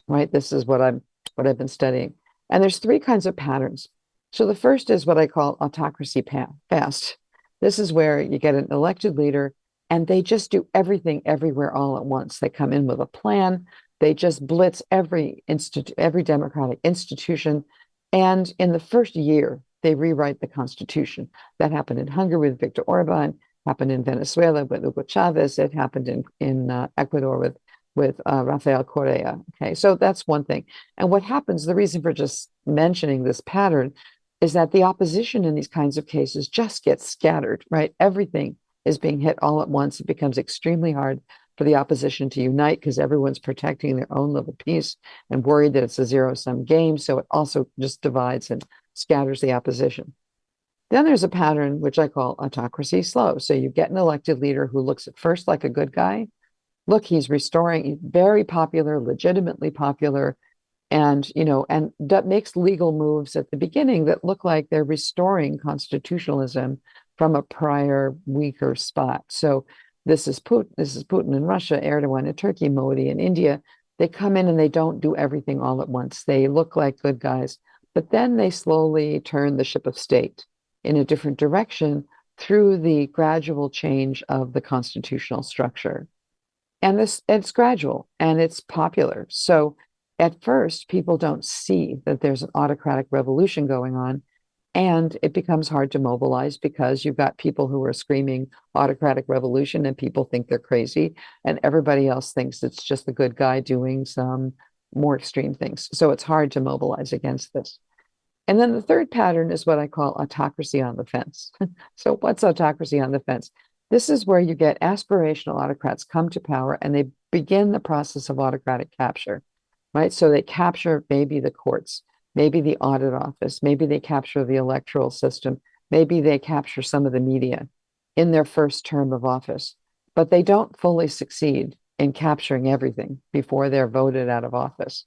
right? This is what I've been studying. And there's 3 kinds of patterns. So the first is what I call autocracy fast. This is where you get an elected leader and they just do everything everywhere all at once. They come in with a plan. They just blitz every democratic institution. And in the first year, they rewrite the Constitution. That happened in Hungary with Viktor Orban, happened in Venezuela with Hugo Chavez. It happened in Ecuador with Rafael Correa. Okay, so that's one thing. And what happens, the reason for just mentioning this pattern is that the opposition in these kinds of cases just gets scattered, right? Everything is being hit all at once. It becomes extremely hard for the opposition to unite because everyone's protecting their own little piece and worried that it's a zero-sum game. So it also just divides and scatters the opposition. Then there's a pattern which I call autocracy slow. So you get an elected leader who looks at first like a good guy. Look, he's restoring, he's very popular, legitimately popular, and that makes legal moves at the beginning that look like they're restoring constitutionalism from a prior weaker spot. So this is Putin in Russia, Erdogan in Turkey, Modi in India. They come in and they don't do everything all at once. They look like good guys, but then they slowly turn the ship of state in a different direction through the gradual change of the constitutional structure. And it's gradual and it's popular. So at first, people don't see that there's an autocratic revolution going on. And it becomes hard to mobilize because you've got people who are screaming autocratic revolution and people think they're crazy. And everybody else thinks it's just the good guy doing some more extreme things. So it's hard to mobilize against this. And then the third pattern is what I call autocracy on the fence. So what's autocracy on the fence? This is where you get aspirational autocrats come to power and they begin the process of autocratic capture, right? So they capture maybe the courts, maybe the audit office, maybe they capture the electoral system, maybe they capture some of the media in their first term of office, but they don't fully succeed in capturing everything before they're voted out of office.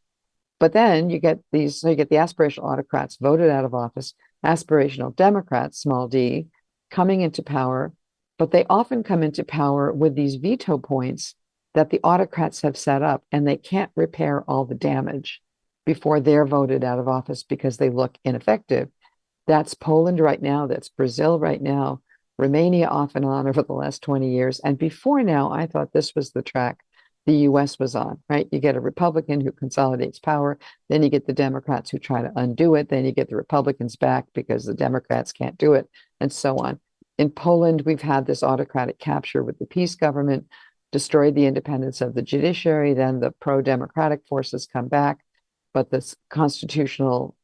But then you get the aspirational autocrats voted out of office, aspirational Democrats, small d, coming into power, but they often come into power with these veto points that the autocrats have set up, and they can't repair all the damage before they're voted out of office because they look ineffective. That's Poland right now, that's Brazil right now, Romania off and on over the last 20 years. And before now, I thought this was the track the US was on, right? You get a Republican who consolidates power, then you get the Democrats who try to undo it, then you get the Republicans back because the Democrats can't do it, and so on. In Poland, we've had this autocratic capture with the peace government, destroyed the independence of the judiciary, then the pro-democratic forces come back, but the constitutional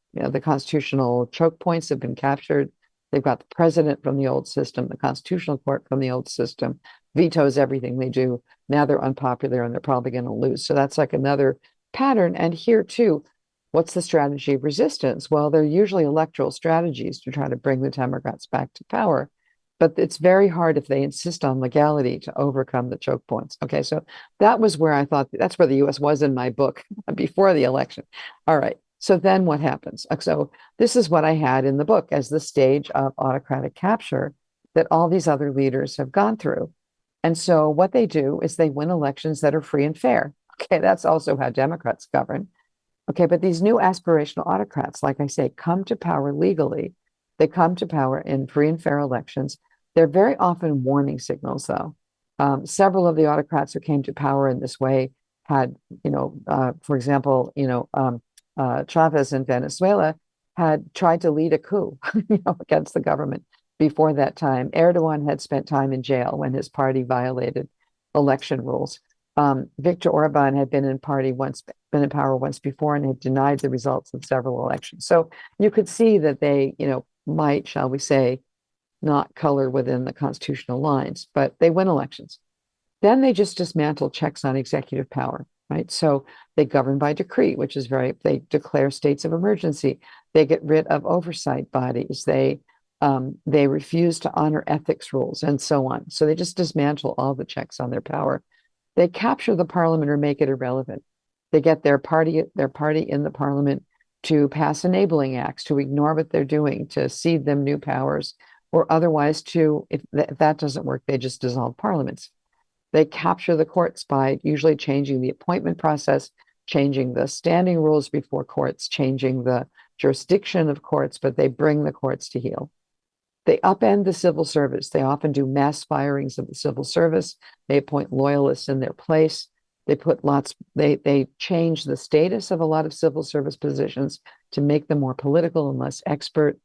choke points have been captured. They've got the president from the old system, the constitutional court from the old system, vetoes everything they do. Now they're unpopular and they're probably going to lose. So that's like another pattern. And here too, what's the strategy of resistance? Well, they're usually electoral strategies to try to bring the Democrats back to power. But it's very hard if they insist on legality to overcome the choke points. Okay, so that was where I thought that's where the US was in my book before the election. All right, so then what happens? So this is what I had in the book as the stage of autocratic capture that all these other leaders have gone through. And so what they do is they win elections that are free and fair. Okay, that's also how Democrats govern. Okay, but these new aspirational autocrats, like I say, come to power legally. They come to power in free and fair elections. They're very often warning signals, though. Several of the autocrats who came to power in this way had, for example, Chavez in Venezuela had tried to lead a coup, against the government before that time. Erdogan had spent time in jail when his party violated election rules. Viktor Orban had been in power once before and had denied the results of several elections. So you could see that they, might, shall we say, not color within the constitutional lines, but they win elections. Then they just dismantle checks on executive power, right? So they govern by decree, which is they declare states of emergency. They get rid of oversight bodies. They refuse to honor ethics rules and so on. So they just dismantle all the checks on their power. They capture the parliament or make it irrelevant. They get their party in the parliament to pass enabling acts, to ignore what they're doing, to cede them new powers, or otherwise if that doesn't work, they just dissolve parliaments. They capture the courts by usually changing the appointment process, changing the standing rules before courts, changing the jurisdiction of courts, but they bring the courts to heel. They upend the civil service. They often do mass firings of the civil service. They appoint loyalists in their place. They change the status of a lot of civil service positions to make them more political and less expert.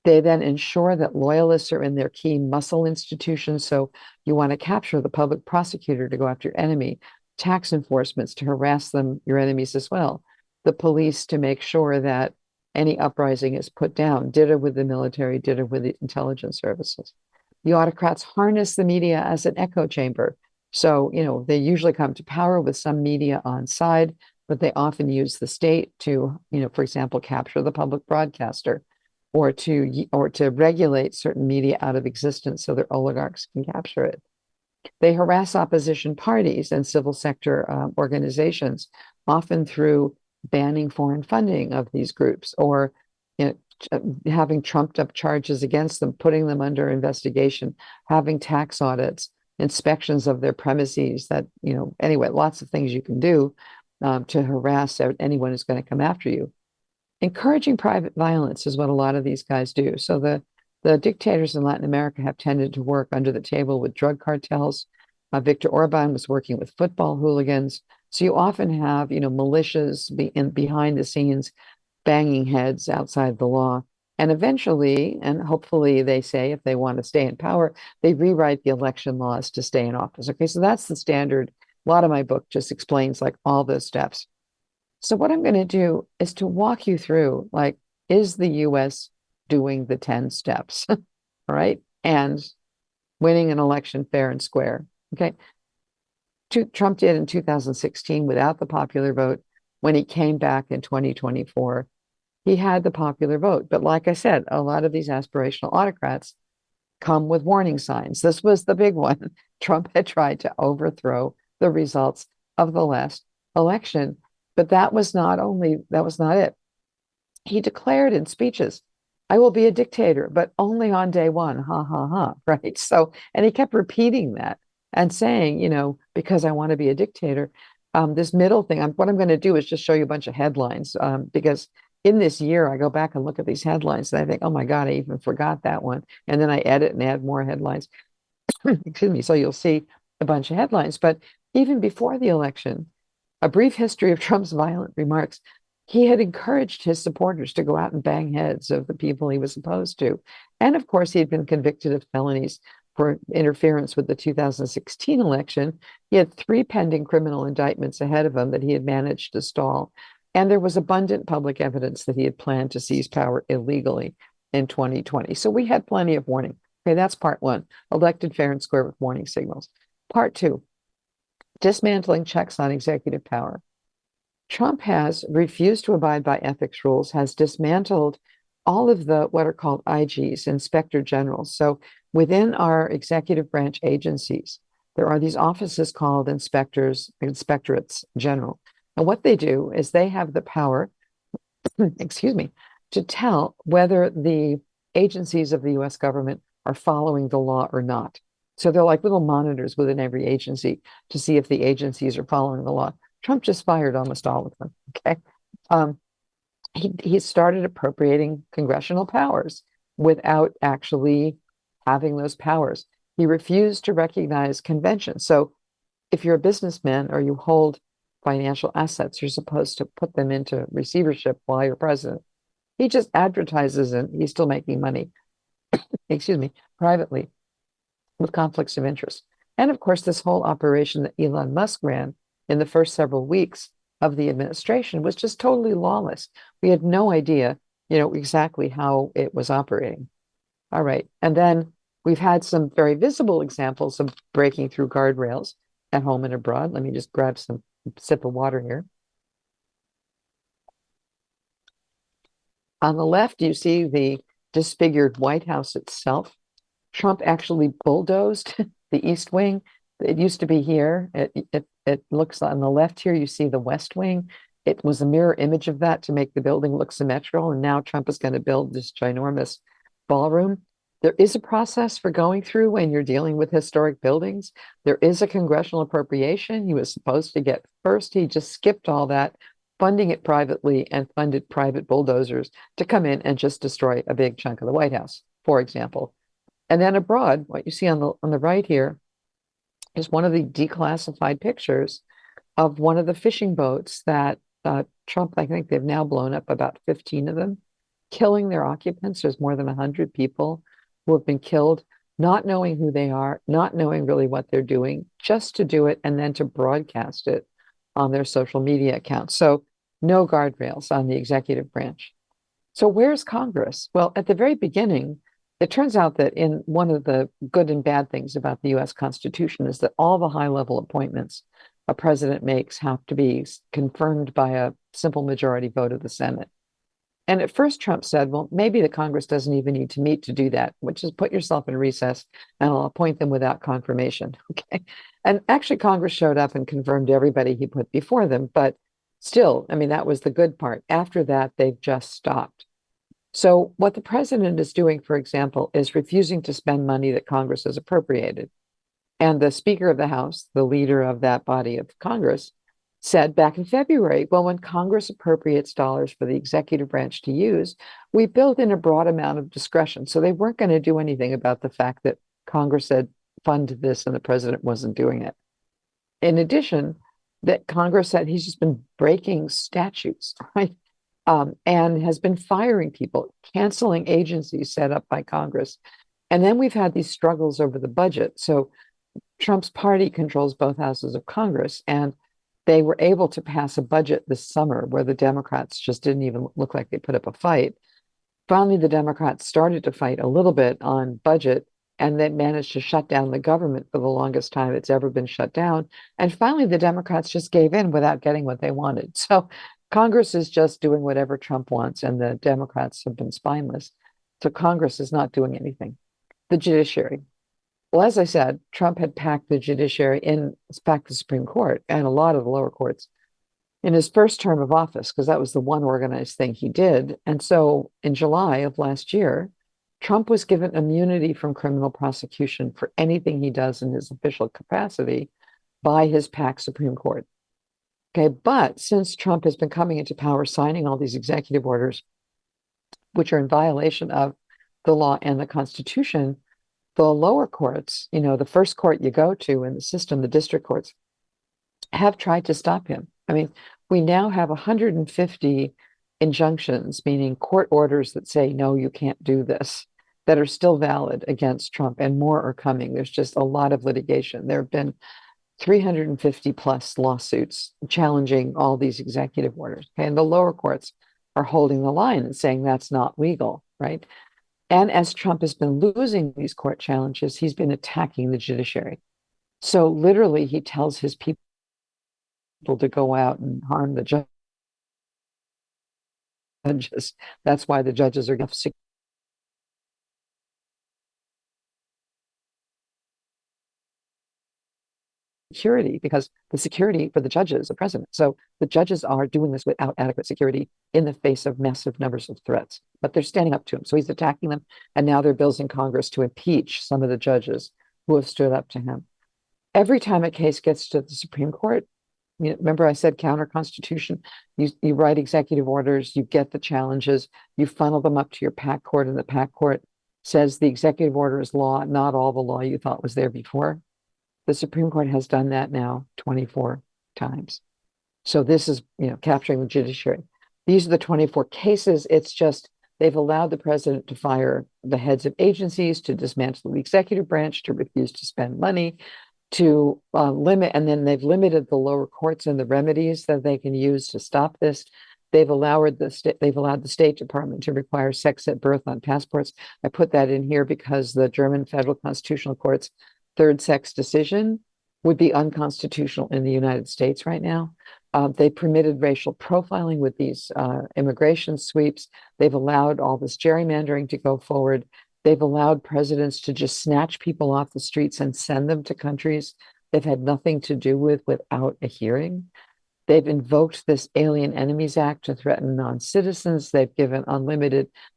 They then ensure that loyalists are in their key muscle institutions. So you want to capture the public prosecutor to go after your enemy, tax enforcements to harass your enemies as well, the police to make sure that any uprising is put down, ditto with the military, ditto with the intelligence services. The autocrats harness the media as an echo chamber. So, they usually come to power with some media on side, but they often use the state to, for example, capture the public broadcaster or to regulate certain media out of existence so their oligarchs can capture it. They harass opposition parties and civil sector organizations, often through banning foreign funding of these groups or having trumped up charges against them, putting them under investigation, having tax audits, inspections of their premises that, anyway, lots of things you can do to harass anyone who's going to come after you. Encouraging private violence is what a lot of these guys do. So the dictators in Latin America have tended to work under the table with drug cartels. Viktor Orban was working with football hooligans. So you often have, militias behind the scenes banging heads outside the law. And eventually, and hopefully they say if they want to stay in power, they rewrite the election laws to stay in office. Okay, so that's the standard. A lot of my book just explains like all those steps. So what I'm going to do is to walk you through, is the US doing the 10 steps, all right? And winning an election fair and square, okay? Trump did in 2016 without the popular vote. When he came back in 2024, he had the popular vote. But like I said, a lot of these aspirational autocrats come with warning signs. This was the big one. Trump had tried to overthrow the results of the last election. But that was not it. He declared in speeches, I will be a dictator, but only on day one. Ha, ha, ha. Right. So, and he kept repeating that and saying, because I want to be a dictator, this middle thing, what I'm going to do is just show you a bunch of headlines because in this year, I go back and look at these headlines and I think, oh my God, I even forgot that one. And then I edit and add more headlines. Excuse me. So you'll see a bunch of headlines. But even before the election, a brief history of Trump's violent remarks, he had encouraged his supporters to go out and bang heads of the people he was opposed to. And of course, he had been convicted of felonies for interference with the 2016 election. He had 3 pending criminal indictments ahead of him that he had managed to stall. And there was abundant public evidence that he had planned to seize power illegally in 2020. So we had plenty of warning. Okay, that's part 1, elected fair and square with warning signals. Part 2, dismantling checks on executive power. Trump has refused to abide by ethics rules, has dismantled all of the what are called IGs, inspector generals. So within our executive branch agencies, there are these offices called inspectorates general. And what they do is they have the power, excuse me, to tell whether the agencies of the US government are following the law or not. So they're like little monitors within every agency to see if the agencies are following the law. Trump just fired almost all of them. Okay. Um, he started appropriating congressional powers without actually having those powers. He refused to recognize conventions. So if you're a businessman or you hold financial assets, you're supposed to put them into receivership while you're president. He just advertises and he's still making money, excuse me, privately with conflicts of interest. And of course, this whole operation that Elon Musk ran in the first several weeks of the administration was just totally lawless. We had no idea, exactly how it was operating. All right. And then we've had some very visible examples of breaking through guardrails at home and abroad. Let me just grab some sip of water here. On the left, you see the disfigured White House itself. Trump actually bulldozed the East Wing. It used to be here. It looks on the left here, you see the West Wing. It was a mirror image of that to make the building look symmetrical. And now Trump is going to build this ginormous ballroom. There is a process for going through when you're dealing with historic buildings. There is a congressional appropriation. He was supposed to get first. He just skipped all that, funding it privately and funded private bulldozers to come in and just destroy a big chunk of the White House, for example. And then abroad, what you see on the right here is one of the declassified pictures of one of the fishing boats that Trump, I think they've now blown up about 15 of them, killing their occupants. There's more than 100 people who have been killed, not knowing who they are, not knowing really what they're doing, just to do it and then to broadcast it on their social media accounts. So no guardrails on the executive branch. So where's Congress? Well, at the very beginning, it turns out that in one of the good and bad things about the US Constitution is that all the high-level appointments a president makes have to be confirmed by a simple majority vote of the Senate. And at first, Trump said, well, maybe the Congress doesn't even need to meet to do that, which is put yourself in recess and I'll appoint them without confirmation. Okay. And actually, Congress showed up and confirmed everybody he put before them. But still, I mean, that was the good part. After that, they've just stopped. So what the president is doing, for example, is refusing to spend money that Congress has appropriated. And the Speaker of the House, the leader of that body of Congress, said back in February, well, when Congress appropriates dollars for the executive branch to use, we build in a broad amount of discretion. So they weren't going to do anything about the fact that Congress said fund this and the president wasn't doing it. In addition, that Congress said he's just been breaking statutes, right? And has been firing people, canceling agencies set up by Congress. And then we've had these struggles over the budget. So Trump's party controls both houses of Congress, and they were able to pass a budget this summer where the Democrats just didn't even look like they put up a fight. Finally, the Democrats started to fight a little bit on budget, and they managed to shut down the government for the longest time it's ever been shut down. And finally, the Democrats just gave in without getting what they wanted. So Congress is just doing whatever Trump wants, and the Democrats have been spineless. So Congress is not doing anything. The judiciary. Well, as I said, Trump had packed the judiciary packed the Supreme Court and a lot of the lower courts in his first term of office, because that was the one organized thing he did. And so in July of last year, Trump was given immunity from criminal prosecution for anything he does in his official capacity by his packed Supreme Court. Okay, but since Trump has been coming into power, signing all these executive orders, which are in violation of the law and the Constitution, the lower courts, the first court you go to in the system, the district courts, have tried to stop him. I mean, we now have 150 injunctions, meaning court orders that say, no, you can't do this, that are still valid against Trump, and more are coming. There's just a lot of litigation. There have been 350 plus lawsuits challenging all these executive orders. Okay? And the lower courts are holding the line and saying that's not legal, right? And as Trump has been losing these court challenges, he's been attacking the judiciary. So literally, he tells his people to go out and harm the judges. That's why the judges are security, because the security for the judges, the president. So the judges are doing this without adequate security in the face of massive numbers of threats, but they're standing up to him. So he's attacking them. And now there are bills in Congress to impeach some of the judges who have stood up to him. Every time a case gets to the Supreme Court, remember I said counter constitution? You write executive orders, you get the challenges, you funnel them up to your PAC court, and the PAC court says the executive order is law, not all the law you thought was there before. The Supreme Court has done that now 24 times. So this is, capturing the judiciary. These are the 24 cases. It's just they've allowed the president to fire the heads of agencies, to dismantle the executive branch, to refuse to spend money, to limit, and then they've limited the lower courts and the remedies that they can use to stop this. They've allowed the State Department to require sex at birth on passports. I put that in here because the German Federal Constitutional Court's third sex decision would be unconstitutional in the United States right now. They permitted racial profiling with these immigration sweeps. They've allowed all this gerrymandering to go forward. They've allowed presidents to just snatch people off the streets and send them to countries they've had nothing to do with without a hearing. They've invoked this Alien Enemies Act to threaten non-citizens. They've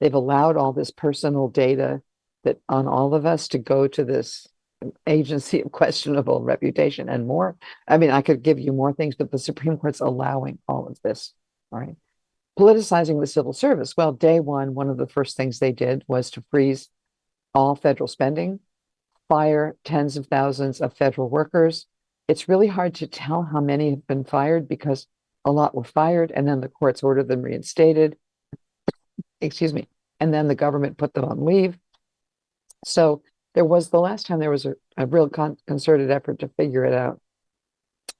allowed all this personal data that on all of us to go to this agency of questionable reputation and more. I mean, I could give you more things, but the Supreme Court's allowing all of this. All right. Politicizing the civil service. Well, day one of the first things they did was to freeze all federal spending, fire tens of thousands of federal workers. It's really hard to tell how many have been fired because a lot were fired and then the courts ordered them reinstated. Excuse me. And then the government put them on leave. So the last time there was a real concerted effort to figure it out.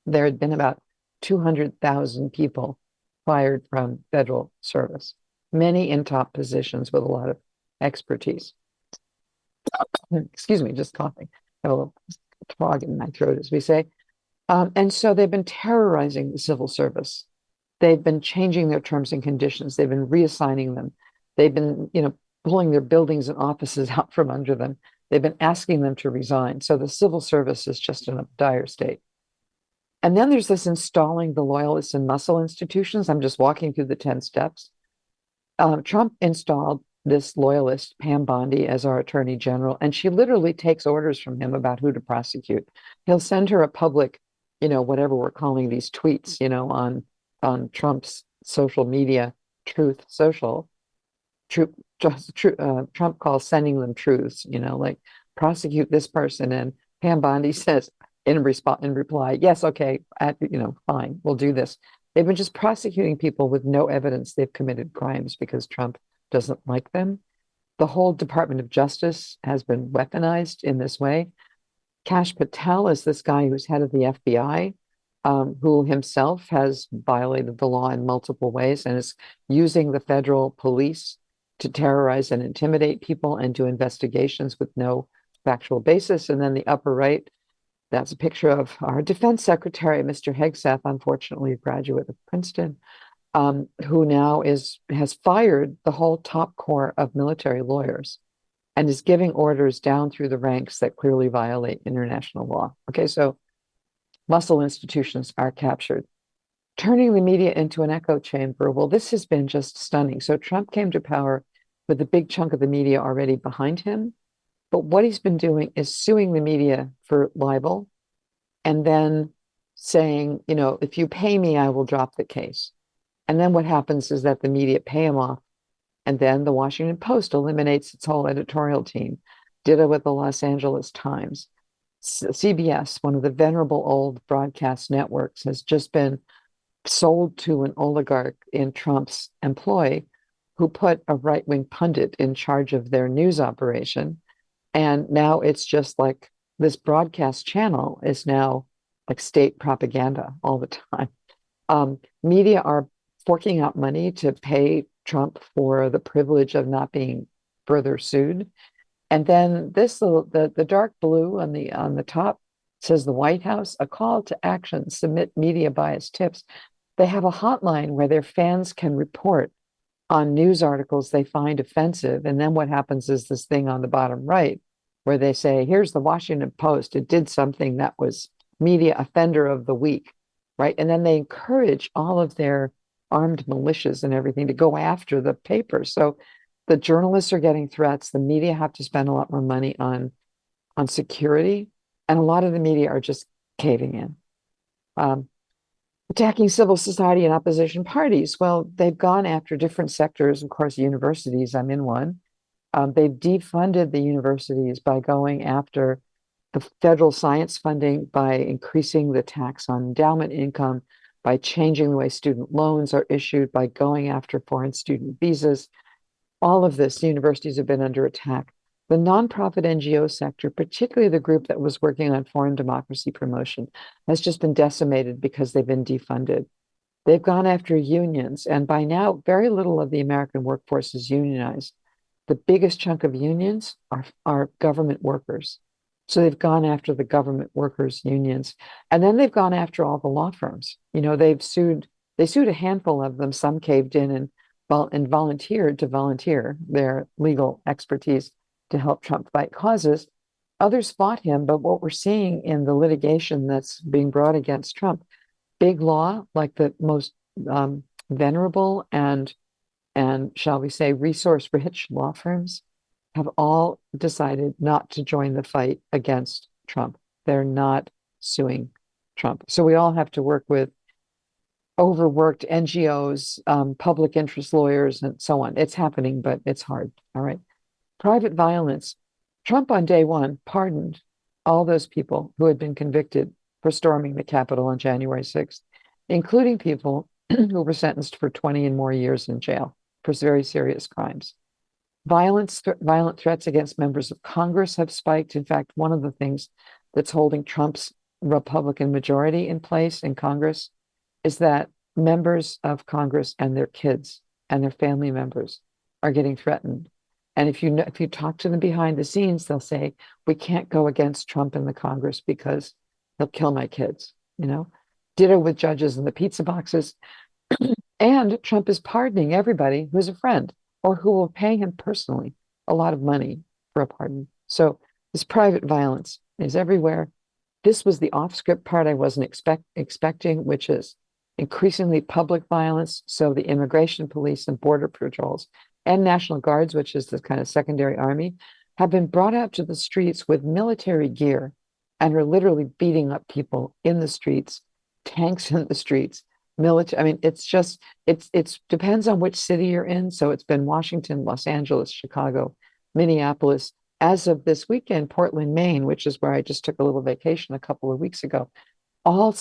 There had been about 200,000 people fired from federal service, many in top positions with a lot of expertise. Excuse me, just coughing. I have a little frog in my throat, as we say. And so they've been terrorizing the civil service. They've been changing their terms and conditions. They've been reassigning them. They've been, pulling their buildings and offices out from under them. They've been asking them to resign. So the civil service is just in a dire state. And then there's this installing the loyalists in muscle institutions. I'm just walking through the 10 steps. Trump installed this loyalist, Pam Bondi, as our attorney general, and she literally takes orders from him about who to prosecute. He'll send her a public, whatever we're calling these tweets, on Trump's social media, Truth Social. Trump calls sending them truths, like prosecute this person, and Pam Bondi says in reply, yes, okay, fine, we'll do this. They've been just prosecuting people with no evidence they've committed crimes because Trump doesn't like them. The whole Department of Justice has been weaponized in this way. Kash Patel is this guy who's head of the FBI, who himself has violated the law in multiple ways and is using the federal police to terrorize and intimidate people and do investigations with no factual basis. And then the upper right, that's a picture of our defense secretary, Mr. Hegseth, unfortunately a graduate of Princeton, who now has fired the whole top core of military lawyers and is giving orders down through the ranks that clearly violate international law. Okay, so muscle institutions are captured. Turning the media into an echo chamber, well, this has been just stunning. So Trump came to power with a big chunk of the media already behind him. But what he's been doing is suing the media for libel and then saying, if you pay me, I will drop the case. And then what happens is that the media pay him off. And then the Washington Post eliminates its whole editorial team. Ditto with the Los Angeles Times. CBS, one of the venerable old broadcast networks, has just been sold to an oligarch in Trump's employ who put a right-wing pundit in charge of their news operation. And now it's just like this broadcast channel is now like state propaganda all the time. Media are forking out money to pay Trump for the privilege of not being further sued. And then the dark blue on the top says the White House, a call to action, submit media bias tips. They have a hotline where their fans can report on news articles they find offensive. And then what happens is this thing on the bottom right where they say, here's the Washington Post. It did something that was media offender of the week, right? And then they encourage all of their armed militias and everything to go after the paper. So the journalists are getting threats. The media have to spend a lot more money on security. And a lot of the media are just caving in. Attacking civil society and opposition parties. Well, they've gone after different sectors. Of course, universities, I'm in one. They've defunded the universities by going after the federal science funding, by increasing the tax on endowment income, by changing the way student loans are issued, by going after foreign student visas. All of this, universities have been under attack. The nonprofit NGO sector, particularly the group that was working on foreign democracy promotion, has just been decimated because they've been defunded. They've gone after unions, and by now, very little of the American workforce is unionized. The biggest chunk of unions are government workers. So they've gone after the government workers' unions. And then they've gone after all the law firms. They sued a handful of them. Some caved in and volunteered to volunteer their legal expertise to help Trump fight causes. Others fought him, but what we're seeing in the litigation that's being brought against Trump, big law, like the most venerable and shall we say resource-rich law firms, have all decided not to join the fight against Trump. They're not suing Trump. So we all have to work with overworked NGOs, public interest lawyers, and so on. It's happening, but it's hard. All right. Private violence. Trump on day one pardoned all those people who had been convicted for storming the Capitol on January 6th, including people who were sentenced for 20 and more years in jail for very serious crimes. Violent threats against members of Congress have spiked. In fact, one of the things that's holding Trump's Republican majority in place in Congress is that members of Congress and their kids and their family members are getting threatened. And if you talk to them behind the scenes, they'll say, we can't go against Trump in the Congress because he'll kill my kids, you know? Ditto with judges in the pizza boxes. And Trump is pardoning everybody who's a friend or who will pay him personally a lot of money for a pardon. So this private violence is everywhere. This was the off-script part I wasn't expecting, which is increasingly public violence. So the immigration police and border patrols and National Guards, which is the kind of secondary army, have been brought out to the streets with military gear and are literally beating up people in the streets, tanks in the streets, military. I mean, it's depends on which city you're in. So it's been Washington, Los Angeles, Chicago, Minneapolis. As of this weekend, Portland, Maine, which is where I just took a little vacation a couple of weeks ago. All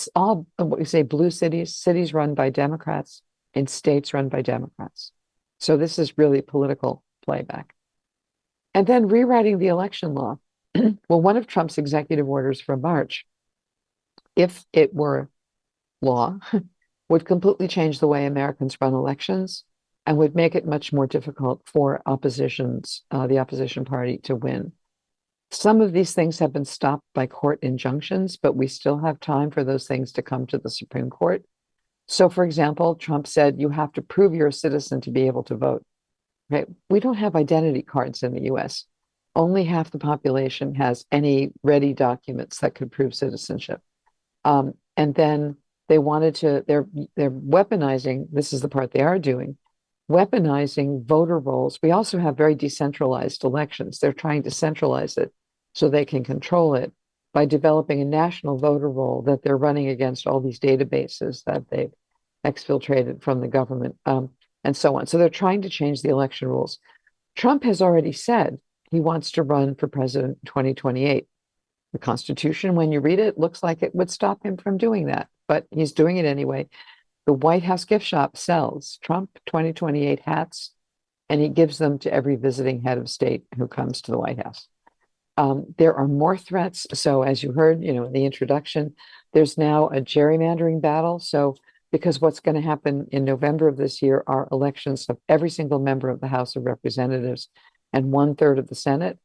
what we say blue cities run by Democrats in states run by Democrats. So this is really political playback. And then rewriting the election law. Well, one of Trump's executive orders from March, if it were law, would completely change the way Americans run elections and would make it much more difficult for the opposition party to win. Some of these things have been stopped by court injunctions, but we still have time for those things to come to the Supreme Court. So, for example, Trump said you have to prove you're a citizen to be able to vote. Right? We don't have identity cards in the US. Only half the population has any ready documents that could prove citizenship. And then they wanted to, they're weaponizing, this is the part they are doing, weaponizing voter rolls. We also have very decentralized elections. They're trying to centralize it so they can control it by developing a national voter roll that they're running against all these databases that they've exfiltrated from the government, and so on. So they're trying to change the election rules. Trump has already said he wants to run for president in 2028. The Constitution, when you read it, looks like it would stop him from doing that, but he's doing it anyway. The White House gift shop sells Trump 2028 hats, and he gives them to every visiting head of state who comes to the White House. There are more threats. So as you heard, in the introduction, there's now a gerrymandering battle. So because what's going to happen in November of this year are elections of every single member of the House of Representatives and 1/3 of the Senate.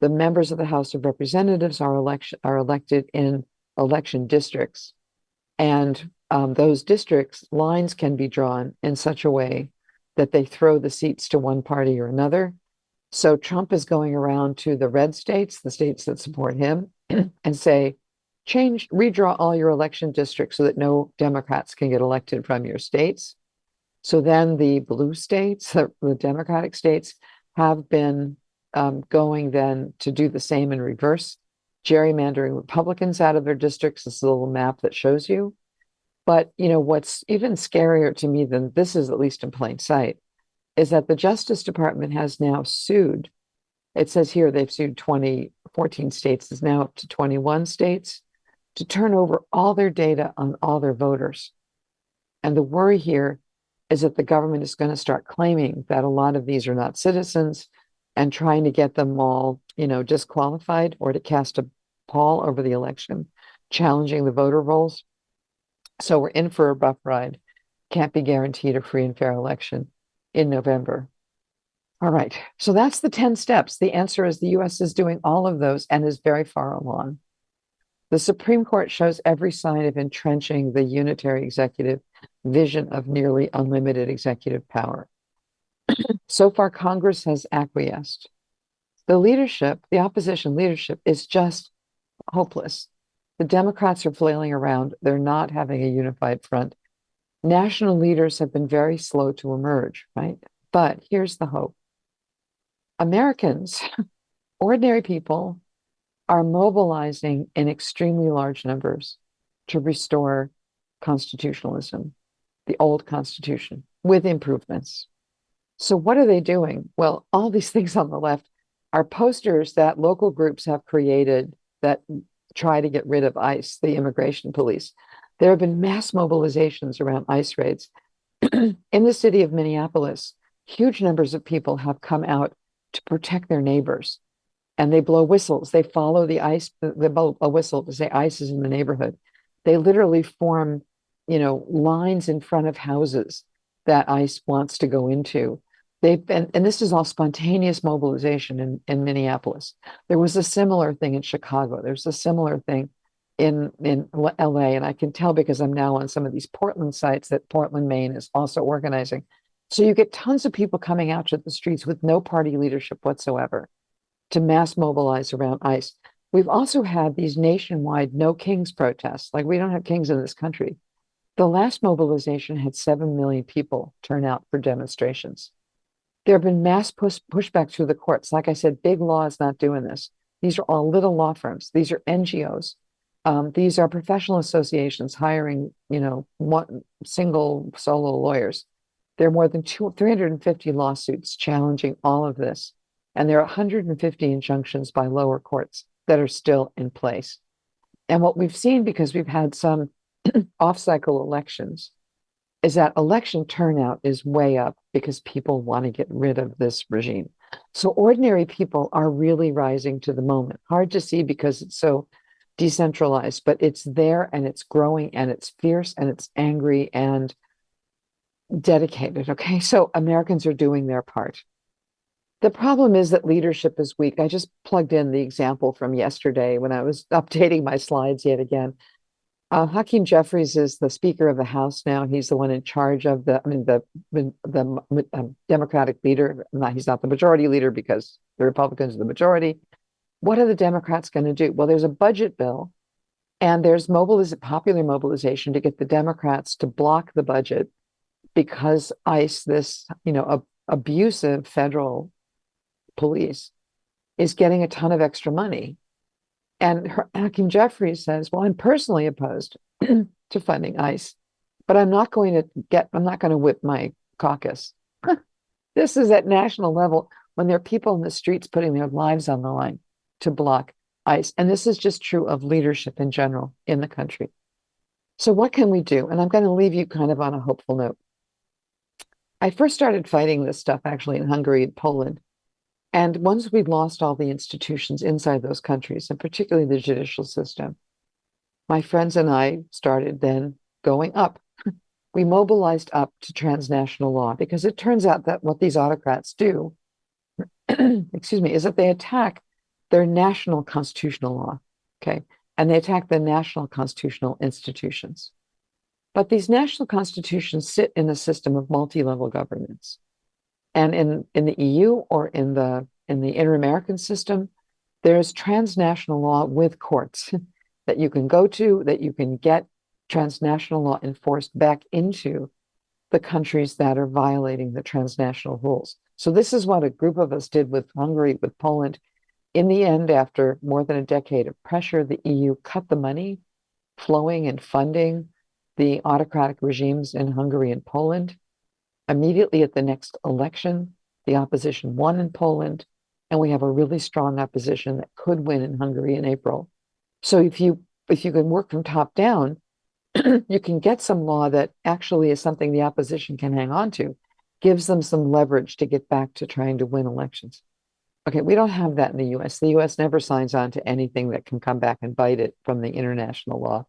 The members of the House of Representatives are elected in election districts. And those districts, lines can be drawn in such a way that they throw the seats to one party or another. So Trump is going around to the red states, the states that support him, and say, redraw all your election districts so that no Democrats can get elected from your states. So then the blue states, the Democratic states, have been going then to do the same in reverse, gerrymandering Republicans out of their districts. This is a little map that shows you. But, what's even scarier to me than this is, at least in plain sight, is that the Justice Department has now sued. It says here they've sued 14 states, is now up to 21 states, to turn over all their data on all their voters. And the worry here is that the government is going to start claiming that a lot of these are not citizens and trying to get them all, disqualified or to cast a pall over the election, challenging the voter rolls. So we're in for a rough ride. Can't be guaranteed a free and fair election in November. All right. So that's the 10 steps. The answer is the US is doing all of those and is very far along. The Supreme Court shows every sign of entrenching the unitary executive vision of nearly unlimited executive power. So far, Congress has acquiesced. The leadership, the opposition leadership, is just hopeless. The Democrats are flailing around. They're not having a unified front. National leaders have been very slow to emerge, right? But here's the hope. Americans, ordinary people, are mobilizing in extremely large numbers to restore constitutionalism, the old Constitution, with improvements. So what are they doing? Well, all these things on the left are posters that local groups have created that try to get rid of ICE, the immigration police. There have been mass mobilizations around ICE raids. In the city of Minneapolis, huge numbers of people have come out to protect their neighbors. And they blow whistles. They follow the ICE, they blow a whistle to say ICE is in the neighborhood. They literally form, lines in front of houses that ICE wants to go into. They've been, and this is all spontaneous mobilization in Minneapolis. There was a similar thing in Chicago. There's a similar thing in LA. And I can tell because I'm now on some of these Portland sites that Portland, Maine is also organizing. So you get tons of people coming out to the streets with no party leadership whatsoever to mass mobilize around ICE. We've also had these nationwide no kings protests. Like, we don't have kings in this country. The last mobilization had 7 million people turn out for demonstrations. There have been mass pushback through the courts. Like I said, big law is not doing this. These are all little law firms. These are NGOs. These are professional associations hiring, one single solo lawyers. There are more than 350 lawsuits challenging all of this. And there are 150 injunctions by lower courts that are still in place. And what we've seen, because we've had some off-cycle elections, is that election turnout is way up because people want to get rid of this regime. So ordinary people are really rising to the moment. Hard to see because it's so decentralized, but it's there and it's growing and it's fierce and it's angry and dedicated. Okay, so Americans are doing their part. The problem is that leadership is weak. I just plugged in the example from yesterday when I was updating my slides yet again. Hakeem Jeffries is the Speaker of the House now. He's the one in charge of the Democratic leader. He's not the majority leader because the Republicans are the majority. What are the Democrats going to do? Well, there's a budget bill, and there's popular mobilization to get the Democrats to block the budget because ICE, this abusive federal police, is getting a ton of extra money. And Hakeem Jeffries says, well, I'm personally opposed to funding ICE, but I'm not going to whip my caucus. This is at national level when there are people in the streets putting their lives on the line to block ICE. And this is just true of leadership in general in the country. So what can we do? And I'm going to leave you kind of on a hopeful note. I first started fighting this stuff actually in Hungary and Poland. And once we'd lost all the institutions inside those countries, and particularly the judicial system, my friends and I started then going up. We mobilized up to transnational law because it turns out that what these autocrats do, excuse me, is that they attack their national constitutional law, okay? And they attack the national constitutional institutions. But these national constitutions sit in a system of multi-level governance. And in the EU or in the inter-American system, there's transnational law with courts that you can go to, that you can get transnational law enforced back into the countries that are violating the transnational rules. So this is what a group of us did with Hungary, with Poland. In the end, after more than a decade of pressure, the EU cut the money flowing and funding the autocratic regimes in Hungary and Poland. Immediately at the next election, the opposition won in Poland, and we have a really strong opposition that could win in Hungary in April. So if you can work from top down, you can get some law that actually is something the opposition can hang on to, gives them some leverage to get back to trying to win elections. Okay, we don't have that in the US. The US never signs on to anything that can come back and bite it from the international law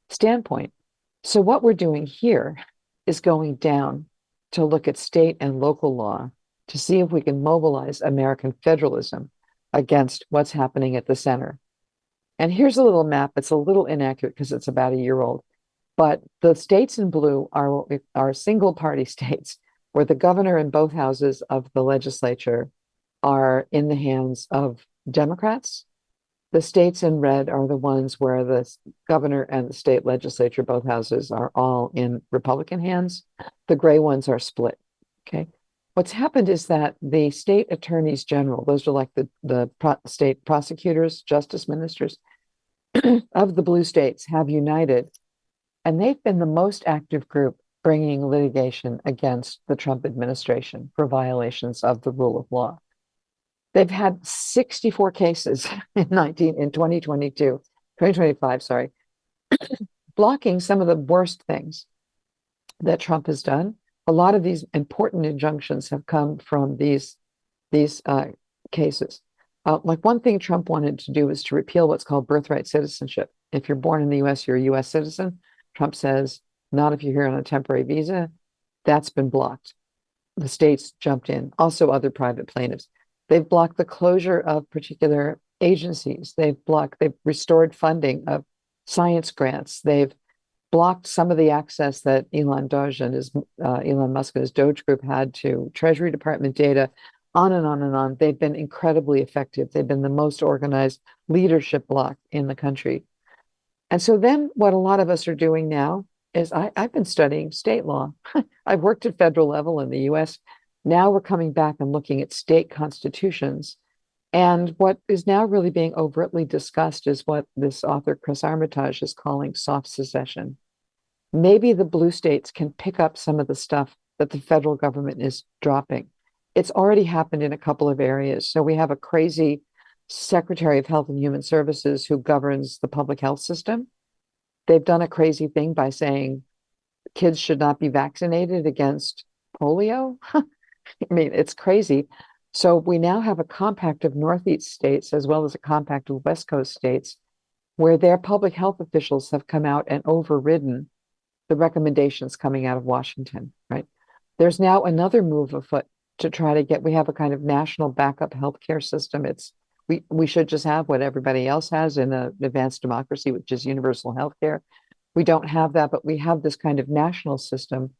standpoint. So what we're doing here is going down to look at state and local law to see if we can mobilize American federalism against what's happening at the center. And here's a little map. It's a little inaccurate because it's about a year old. But the states in blue are single party states where the governor and both houses of the legislature are in the hands of Democrats. The states in red are the ones where the governor and the state legislature, both houses, are all in Republican hands. The gray ones are split. Okay. What's happened is that the state attorneys general, those are like the state prosecutors, justice ministers of the blue states, have united, and they've been the most active group bringing litigation against the Trump administration for violations of the rule of law. They've had 64 cases in 2025, sorry, blocking some of the worst things that Trump has done. A lot of these important injunctions have come from these cases. Like one thing Trump wanted to do is to repeal what's called birthright citizenship. If you're born in the US, you're a US citizen. Trump says, not if you're here on a temporary visa. That's been blocked. The states jumped in, also other private plaintiffs. They've blocked the closure of particular agencies. They've restored funding of science grants. They've blocked some of the access that Elon Musk and his Doge group had to Treasury Department data, on and on and on. They've been incredibly effective. They've been the most organized leadership bloc in the country. And so then what a lot of us are doing now is I've been studying state law. I've worked at federal level in the US. Now we're coming back and looking at state constitutions. And what is now really being overtly discussed is what this author, Chris Armitage, is calling soft secession. Maybe the blue states can pick up some of the stuff that the federal government is dropping. It's already happened in a couple of areas. So we have a crazy Secretary of Health and Human Services who governs the public health system. They've done a crazy thing by saying kids should not be vaccinated against polio. I mean, it's crazy. So we now have a compact of Northeast states as well as a compact of West Coast states where their public health officials have come out and overridden the recommendations coming out of Washington, right? There's now another move afoot to try to we have a kind of national backup healthcare system. We should just have what everybody else has in an advanced democracy, which is universal healthcare. We don't have that, but we have this kind of national system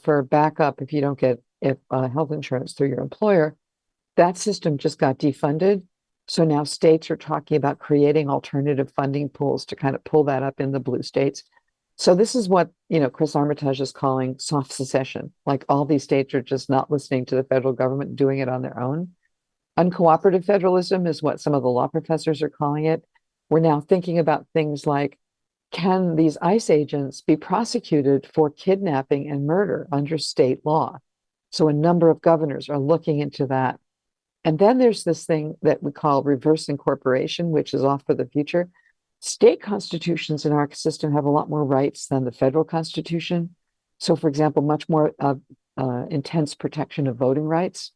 for backup if you don't get health insurance through your employer. That system just got defunded. So now states are talking about creating alternative funding pools to kind of pull that up in the blue states. So this is what, Chris Armitage is calling soft secession. Like all these states are just not listening to the federal government and doing it on their own. Uncooperative federalism is what some of the law professors are calling it. We're now thinking about things like, can these ICE agents be prosecuted for kidnapping and murder under state law? So a number of governors are looking into that. And then there's this thing that we call reverse incorporation, which is off for the future. State constitutions in our system have a lot more rights than the federal constitution. So, for example, much more intense protection of voting rights.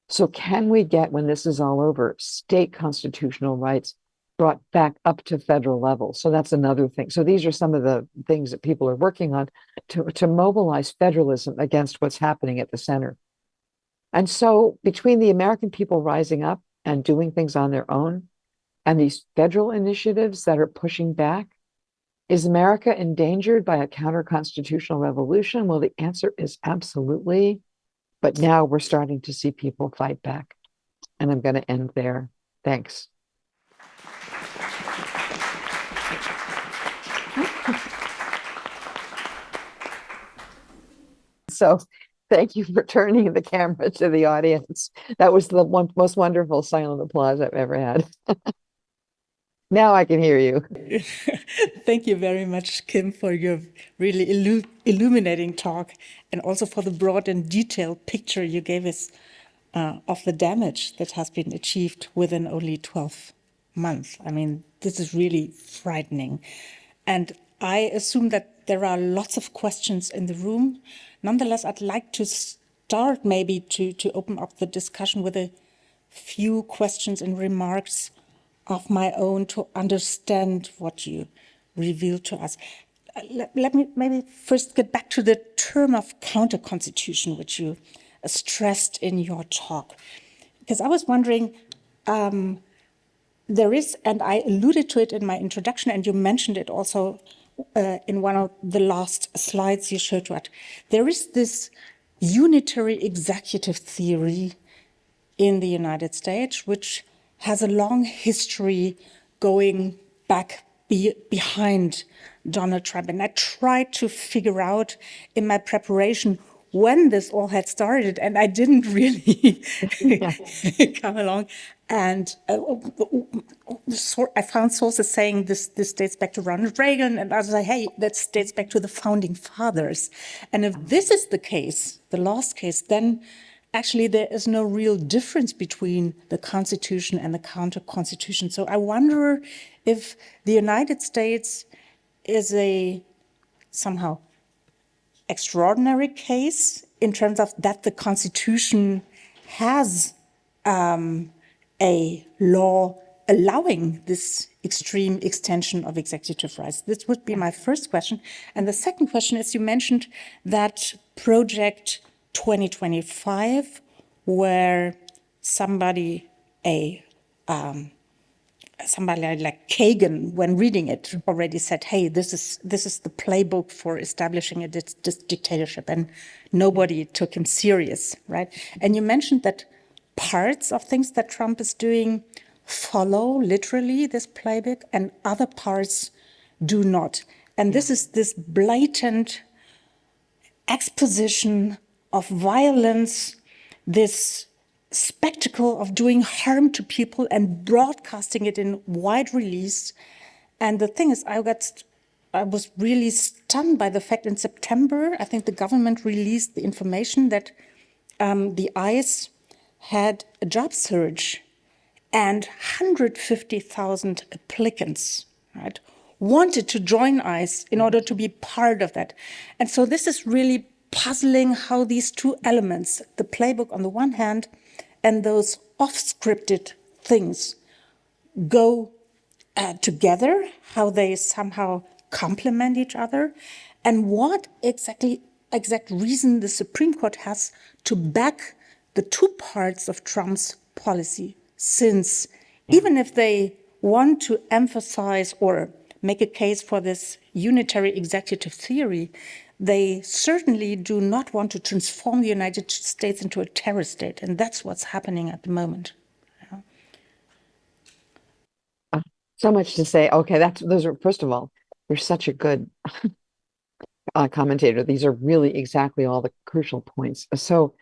So can we get, when this is all over, state constitutional rights brought back up to federal level? So that's another thing. So these are some of the things that people are working on to mobilize federalism against what's happening at the center. And so between the American people rising up and doing things on their own and these federal initiatives that are pushing back, is America endangered by a counter-constitutional revolution? Well, the answer is absolutely. But now we're starting to see people fight back. And I'm going to end there. Thanks. So thank you for turning the camera to the audience. That was the most wonderful silent applause I've ever had. Now I can hear you. Thank you very much, Kim, for your really illuminating talk and also for the broad and detailed picture you gave us of the damage that has been achieved within only 12 months. I mean, this is really frightening. And I assume that there are lots of questions in the room. Nonetheless, I'd like to start maybe to open up the discussion with a few questions and remarks of my own to understand what you revealed to us. Let me maybe first get back to the term of counter-constitution, which you stressed in your talk. Because I was wondering, there is, and I alluded to it in my introduction, and you mentioned it also in one of the last slides you showed to us, there is this unitary executive theory in the United States, which has a long history going back behind Donald Trump. And I tried to figure out in my preparation when this all had started, and I didn't really come along. And I found sources saying this dates back to Ronald Reagan, and I was like, hey, that dates back to the founding fathers. And if this is the case, the last case, then actually there is no real difference between the Constitution and the counter-constitution. So I wonder if the United States is a somehow extraordinary case in terms of that the Constitution has a law allowing this extreme extension of executive rights. This would be my first question. And the second question is, you mentioned that project 2025, where somebody like Kagan, when reading it, already said, hey, this is the playbook for establishing a dictatorship, and nobody took him serious, right? And you mentioned that parts of things that Trump is doing follow literally this playbook and other parts do not. And this is this blatant exposition of violence, this spectacle of doing harm to people and broadcasting it in wide release. And the thing is, I was really stunned by the fact in September, I think the government released the information that the ICE had a job surge and 150,000 applicants, right, wanted to join ICE in order to be part of that. And so this is really puzzling how these two elements, the playbook on the one hand and those off-scripted things, go together, how they somehow complement each other, and what exact reason the Supreme Court has to back the two parts of Trump's policy, since even if they want to emphasize or make a case for this unitary executive theory, they certainly do not want to transform the United States into a terror state. And that's what's happening at the moment. So much to say. Okay, those are, first of all, you're such a good commentator. These are really exactly all the crucial points. So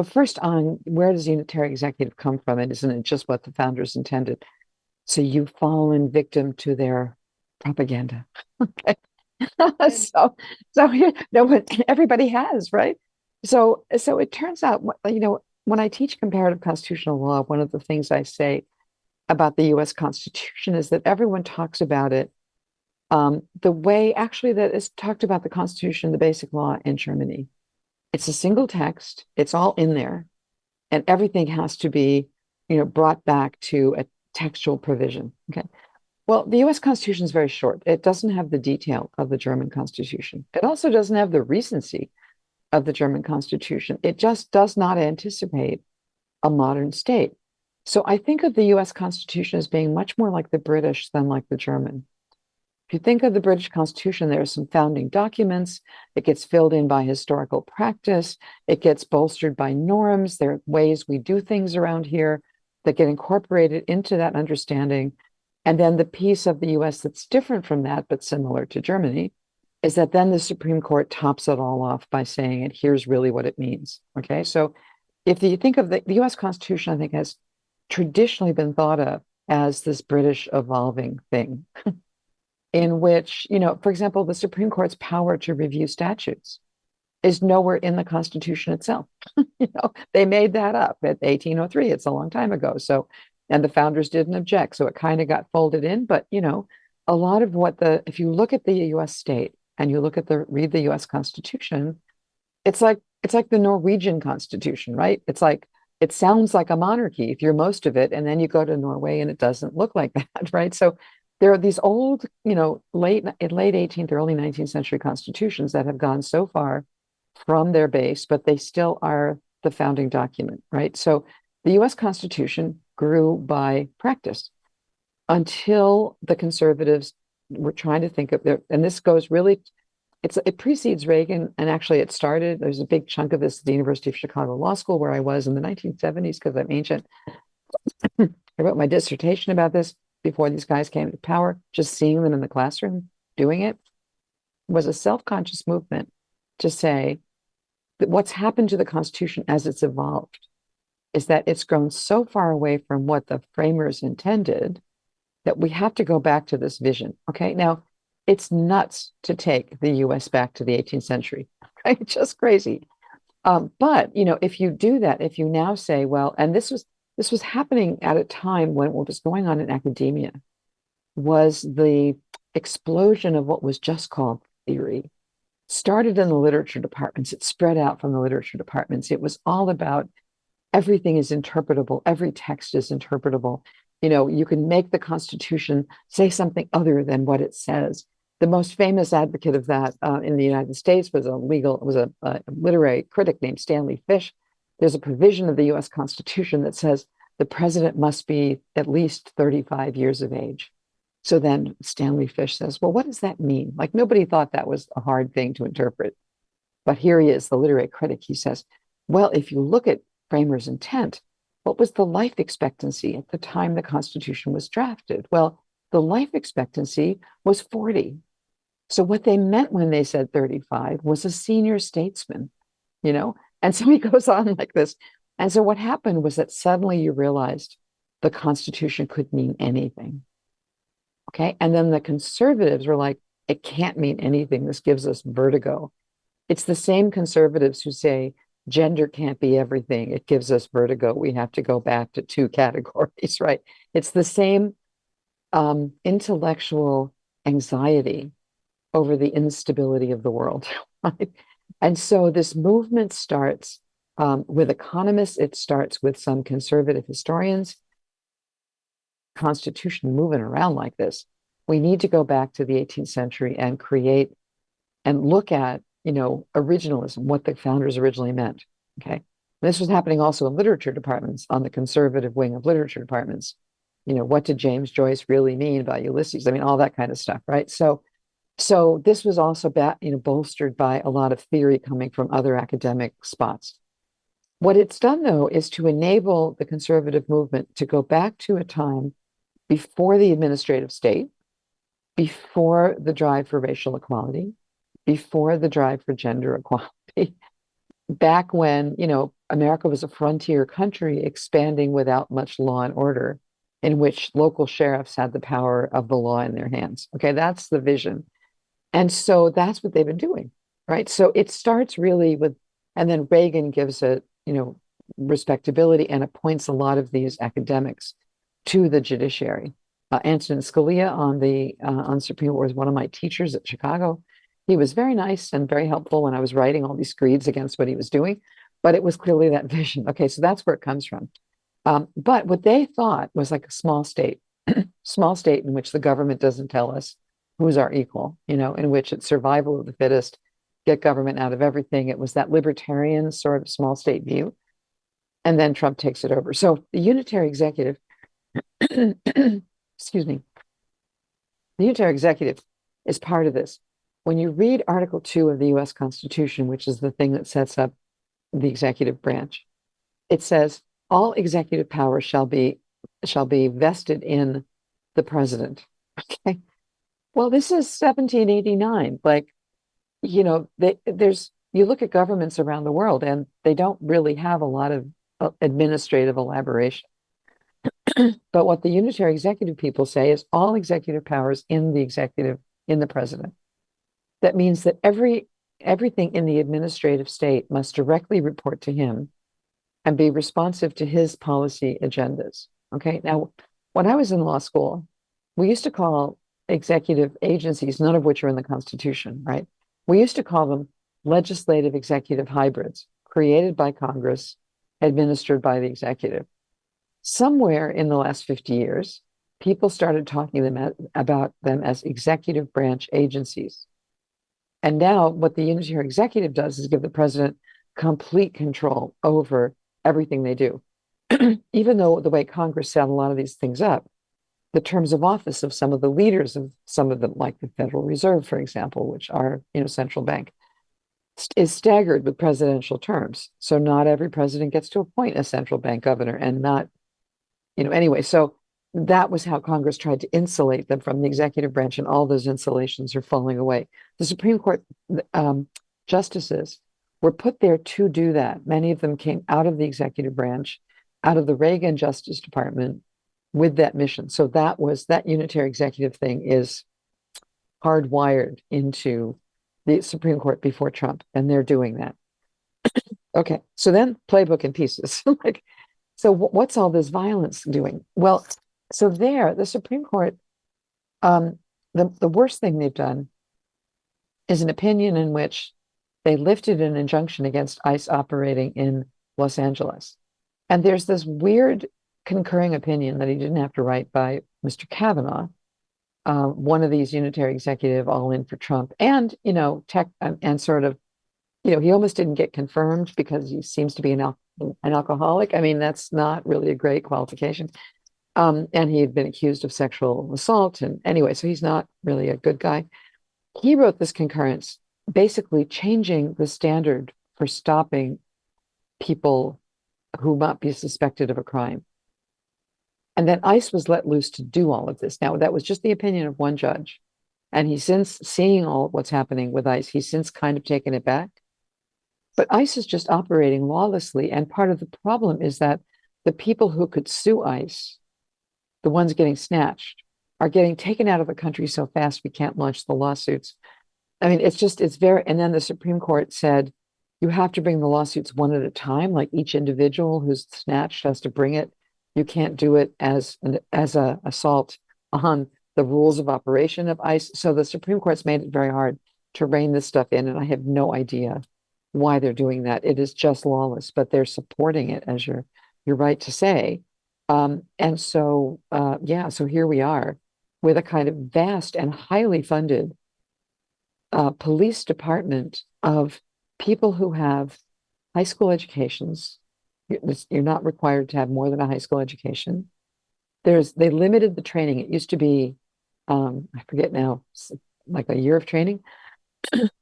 first on, where does unitary executive come from? And isn't it just what the founders intended? So you've fallen victim to their propaganda. Okay. so no, everybody has, right? So it turns out, when I teach comparative constitutional law, one of the things I say about the U.S. Constitution is that everyone talks about it the way actually that is talked about the Constitution, the basic law in Germany. It's a single text, it's all in there, and everything has to be, brought back to a textual provision. Okay. Well, the US Constitution is very short. It doesn't have the detail of the German Constitution. It also doesn't have the recency of the German Constitution. It just does not anticipate a modern state. So I think of the US Constitution as being much more like the British than like the German. If you think of the British Constitution, there are some founding documents. It gets filled in by historical practice. It gets bolstered by norms. There are ways we do things around here that get incorporated into that understanding. And then the piece of the US that's different from that, but similar to Germany, is that then the Supreme Court tops it all off by saying, and here's really what it means. Okay, so if you think of the US Constitution, I think has traditionally been thought of as this British evolving thing in which, for example, the Supreme Court's power to review statutes is nowhere in the Constitution itself. They made that up at 1803. It's a long time ago. So, and the founders didn't object. So it kind of got folded in. But, a lot of if you look at the US state and you read the US Constitution, it's like the Norwegian Constitution, right? It's like, it sounds like a monarchy if you're most of it. And then you go to Norway and it doesn't look like that, right? So there are these old, late 18th, early 19th century constitutions that have gone so far from their base, but they still are the founding document, right? So the US Constitution grew by practice until the conservatives were trying to think of and this goes really, it precedes Reagan, and actually there's a big chunk of this at the University of Chicago Law School where I was in the 1970s, because I'm ancient. I wrote my dissertation about this before these guys came to power. Just seeing them in the classroom doing it was a self-conscious movement to say that what's happened to the Constitution as it's evolved is that it's grown so far away from what the framers intended that we have to go back to this vision. Okay, now it's nuts to take the US back to the 18th century, right? Just crazy. But if you do that, if you now say, well, and this was happening at a time when what was going on in academia was the explosion of what was just called theory. Started in the literature departments, it spread out from the literature departments. It was all about everything is interpretable, every text is interpretable. You can make the Constitution say something other than what it says. The most famous advocate of that in the United States was a literary critic named Stanley Fish. There's a provision of the US Constitution that says the president must be at least 35 years of age. So then Stanley Fish says, well, what does that mean? Like, nobody thought that was a hard thing to interpret. But here he is, the literary critic. He says, well, if you look at framers' intent, what was the life expectancy at the time the Constitution was drafted? Well, the life expectancy was 40. So what they meant when they said 35 was a senior statesman, And so he goes on like this. And so what happened was that suddenly you realized the Constitution could mean anything. Okay. And then the conservatives were like, it can't mean anything. This gives us vertigo. It's the same conservatives who say gender can't be everything. It gives us vertigo. We have to go back to two categories, right? It's the same intellectual anxiety over the instability of the world, right? And so this movement starts with economists. It starts with some conservative historians. Constitution moving around like this. We need to go back to the 18th century and create and look at, originalism, what the founders originally meant. Okay. This was happening also in literature departments, on the conservative wing of literature departments. What did James Joyce really mean by Ulysses? I mean, all that kind of stuff, right? So this was also bolstered by a lot of theory coming from other academic spots. What it's done, though, is to enable the conservative movement to go back to a time before the administrative state, before the drive for racial equality, before the drive for gender equality, back when, America was a frontier country expanding without much law and order, in which local sheriffs had the power of the law in their hands. Okay, that's the vision. And so that's what they've been doing, right? So it starts really with, and then Reagan gives it, respectability and appoints a lot of these academics to the judiciary. Antonin Scalia on Supreme Court was one of my teachers at Chicago. He was very nice and very helpful when I was writing all these screeds against what he was doing, but it was clearly that vision. Okay, so that's where it comes from. But what they thought was like a small state, small state in which the government doesn't tell us who's our equal, in which it's survival of the fittest, get government out of everything. It was that libertarian sort of small state view. And then Trump takes it over. So the unitary executive, excuse me, the unitary executive is part of this. When you read Article 2 of the US Constitution, which is the thing that sets up the executive branch, it says all executive power shall be vested in the president. Okay. Well, this is 1789. Like, you look at governments around the world and they don't really have a lot of administrative elaboration. But what the unitary executive people say is all executive powers in the president. That means that everything in the administrative state must directly report to him and be responsive to his policy agendas. Okay. Now, when I was in law school, we used to call executive agencies, none of which are in the Constitution, right? We used to call them legislative executive hybrids, created by Congress, administered by the executive. Somewhere in the last 50 years, people started talking about them as executive branch agencies. And now what the unitary executive does is give the president complete control over everything they do. Even though the way Congress set a lot of these things up, the terms of office of some of the leaders of some of them, like the Federal Reserve, for example, which are, central bank, is staggered with presidential terms. So not every president gets to appoint a central bank governor, and not, anyway. So that was how Congress tried to insulate them from the executive branch, and all those insulations are falling away. The Supreme Court justices were put there to do that. Many of them came out of the executive branch, out of the Reagan Justice Department, with that mission. So that unitary executive thing is hardwired into the Supreme Court before Trump, and they're doing that. Okay, so then playbook in pieces. So what's all this violence doing? Well, so the Supreme Court, the worst thing they've done is an opinion in which they lifted an injunction against ICE operating in Los Angeles. And there's this weird concurring opinion that he didn't have to write by Mr. Kavanaugh, one of these unitary executive all in for Trump, and, tech and sort of, he almost didn't get confirmed because he seems to be an alcoholic. I mean, that's not really a great qualification. And he had been accused of sexual assault. And anyway, so he's not really a good guy. He wrote this concurrence, basically changing the standard for stopping people who might be suspected of a crime. And then ICE was let loose to do all of this. Now, that was just the opinion of one judge. And he's since, seeing all what's happening with ICE, he's since kind of taken it back. But ICE is just operating lawlessly. And part of the problem is that the people who could sue ICE, the ones getting snatched, are getting taken out of the country so fast we can't launch the lawsuits. I mean, and then the Supreme Court said, you have to bring the lawsuits one at a time, like each individual who's snatched has to bring it. You can't do it as an assault on the rules of operation of ICE. So the Supreme Court's made it very hard to rein this stuff in, and I have no idea why they're doing that. It is just lawless, but they're supporting it, as you're right to say. And so, so here we are with a kind of vast and highly funded police department of people who have high school educations. You're not required to have more than a high school education. They limited the training. It used to be, I forget now, like a year of training.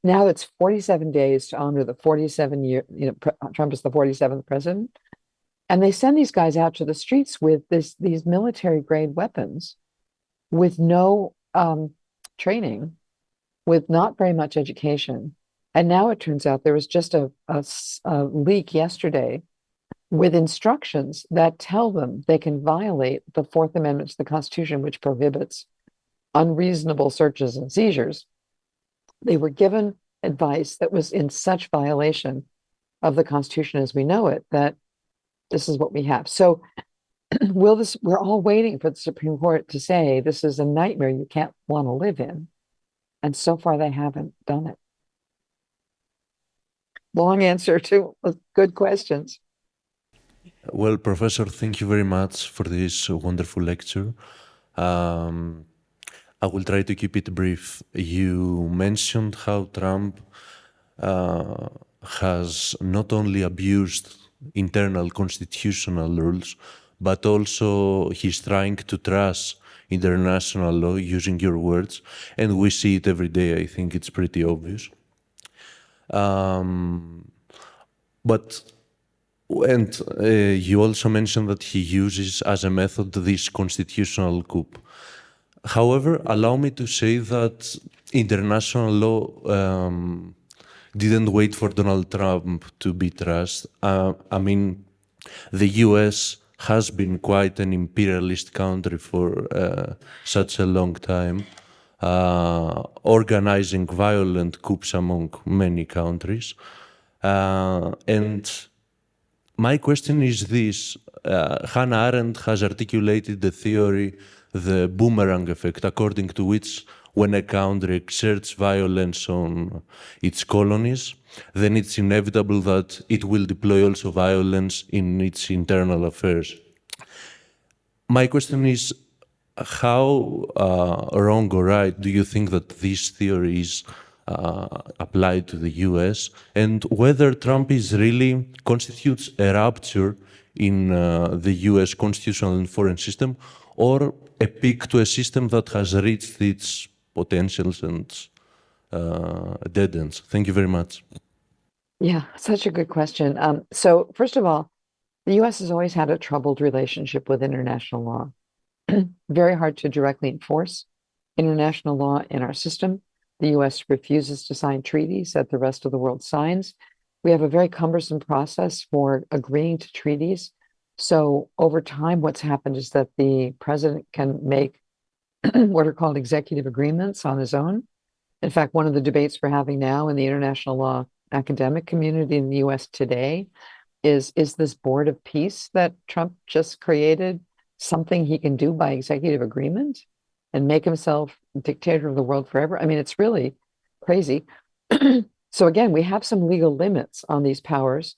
Now it's 47 days to honor the 47-year, Trump is the 47th president. And they send these guys out to the streets with these military grade weapons with no training, with not very much education. And now it turns out there was just a leak yesterday with instructions that tell them they can violate the Fourth Amendment to the Constitution, which prohibits unreasonable searches and seizures. They were given advice that was in such violation of the Constitution as we know it, that this is what we have. So we're all waiting for the Supreme Court to say this is a nightmare you can't want to live in. And so far they haven't done it. Long answer to good questions. Well, Professor, thank you very much for this wonderful lecture. I will try to keep it brief. You mentioned how Trump has not only abused internal constitutional rules, but also he's trying to trash international law, using your words, and we see it every day. I think it's pretty obvious. You also mentioned that he uses as a method this constitutional coup. However, allow me to say that international law didn't wait for Donald Trump to be trashed. I mean, the US has been quite an imperialist country for such a long time, organizing violent coups among many countries. And my question is this. Hannah Arendt has articulated the theory, the boomerang effect, according to which when a country exerts violence on its colonies, then it's inevitable that it will deploy also violence in its internal affairs. My question is, how wrong or right do you think that this theory is applied to the US, and whether Trump is really constitutes a rupture in the US constitutional and foreign system, or a peak to a system that has reached its potentials and dead ends? Thank you very much. Yeah, such a good question. So first of all, the US has always had a troubled relationship with international law. Very hard to directly enforce international law in our system. The US refuses to sign treaties that the rest of the world signs. We have a very cumbersome process for agreeing to treaties. So over time, what's happened is that the president can make what are called executive agreements on his own. In fact, one of the debates we're having now in the international law academic community in the US today is this board of peace that Trump just created something he can do by executive agreement and make himself dictator of the world forever? I mean, it's really crazy. So again, we have some legal limits on these powers,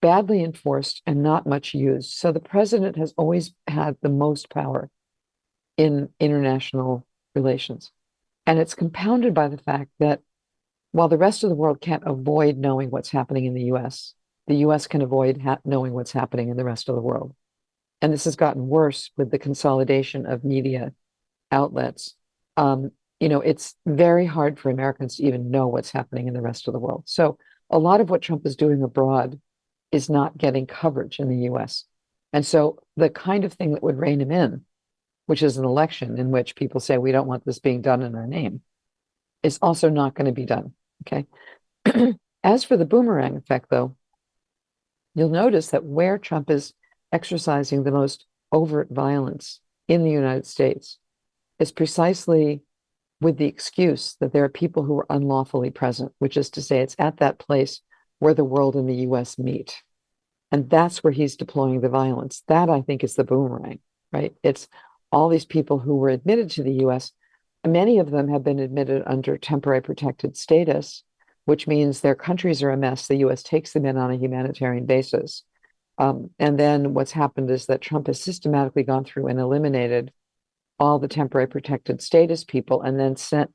badly enforced and not much used. So the president has always had the most power in international relations. And it's compounded by the fact that while the rest of the world can't avoid knowing what's happening in the US can avoid knowing what's happening in the rest of the world. And this has gotten worse with the consolidation of media outlets. It's very hard for Americans to even know what's happening in the rest of the world. So a lot of what Trump is doing abroad is not getting coverage in the US. And so the kind of thing that would rein him in, which is an election in which people say, we don't want this being done in our name, is also not going to be done. Okay. As for the boomerang effect, though, you'll notice that where Trump is exercising the most overt violence in the United States is precisely with the excuse that there are people who are unlawfully present, which is to say, it's at that place where the world and the US meet. And that's where he's deploying the violence. That, I think, is the boomerang, right? It's all these people who were admitted to the US. Many of them have been admitted under temporary protected status, which means their countries are a mess. The US takes them in on a humanitarian basis. And then what's happened is that Trump has systematically gone through and eliminated all the temporary protected status people and then sent,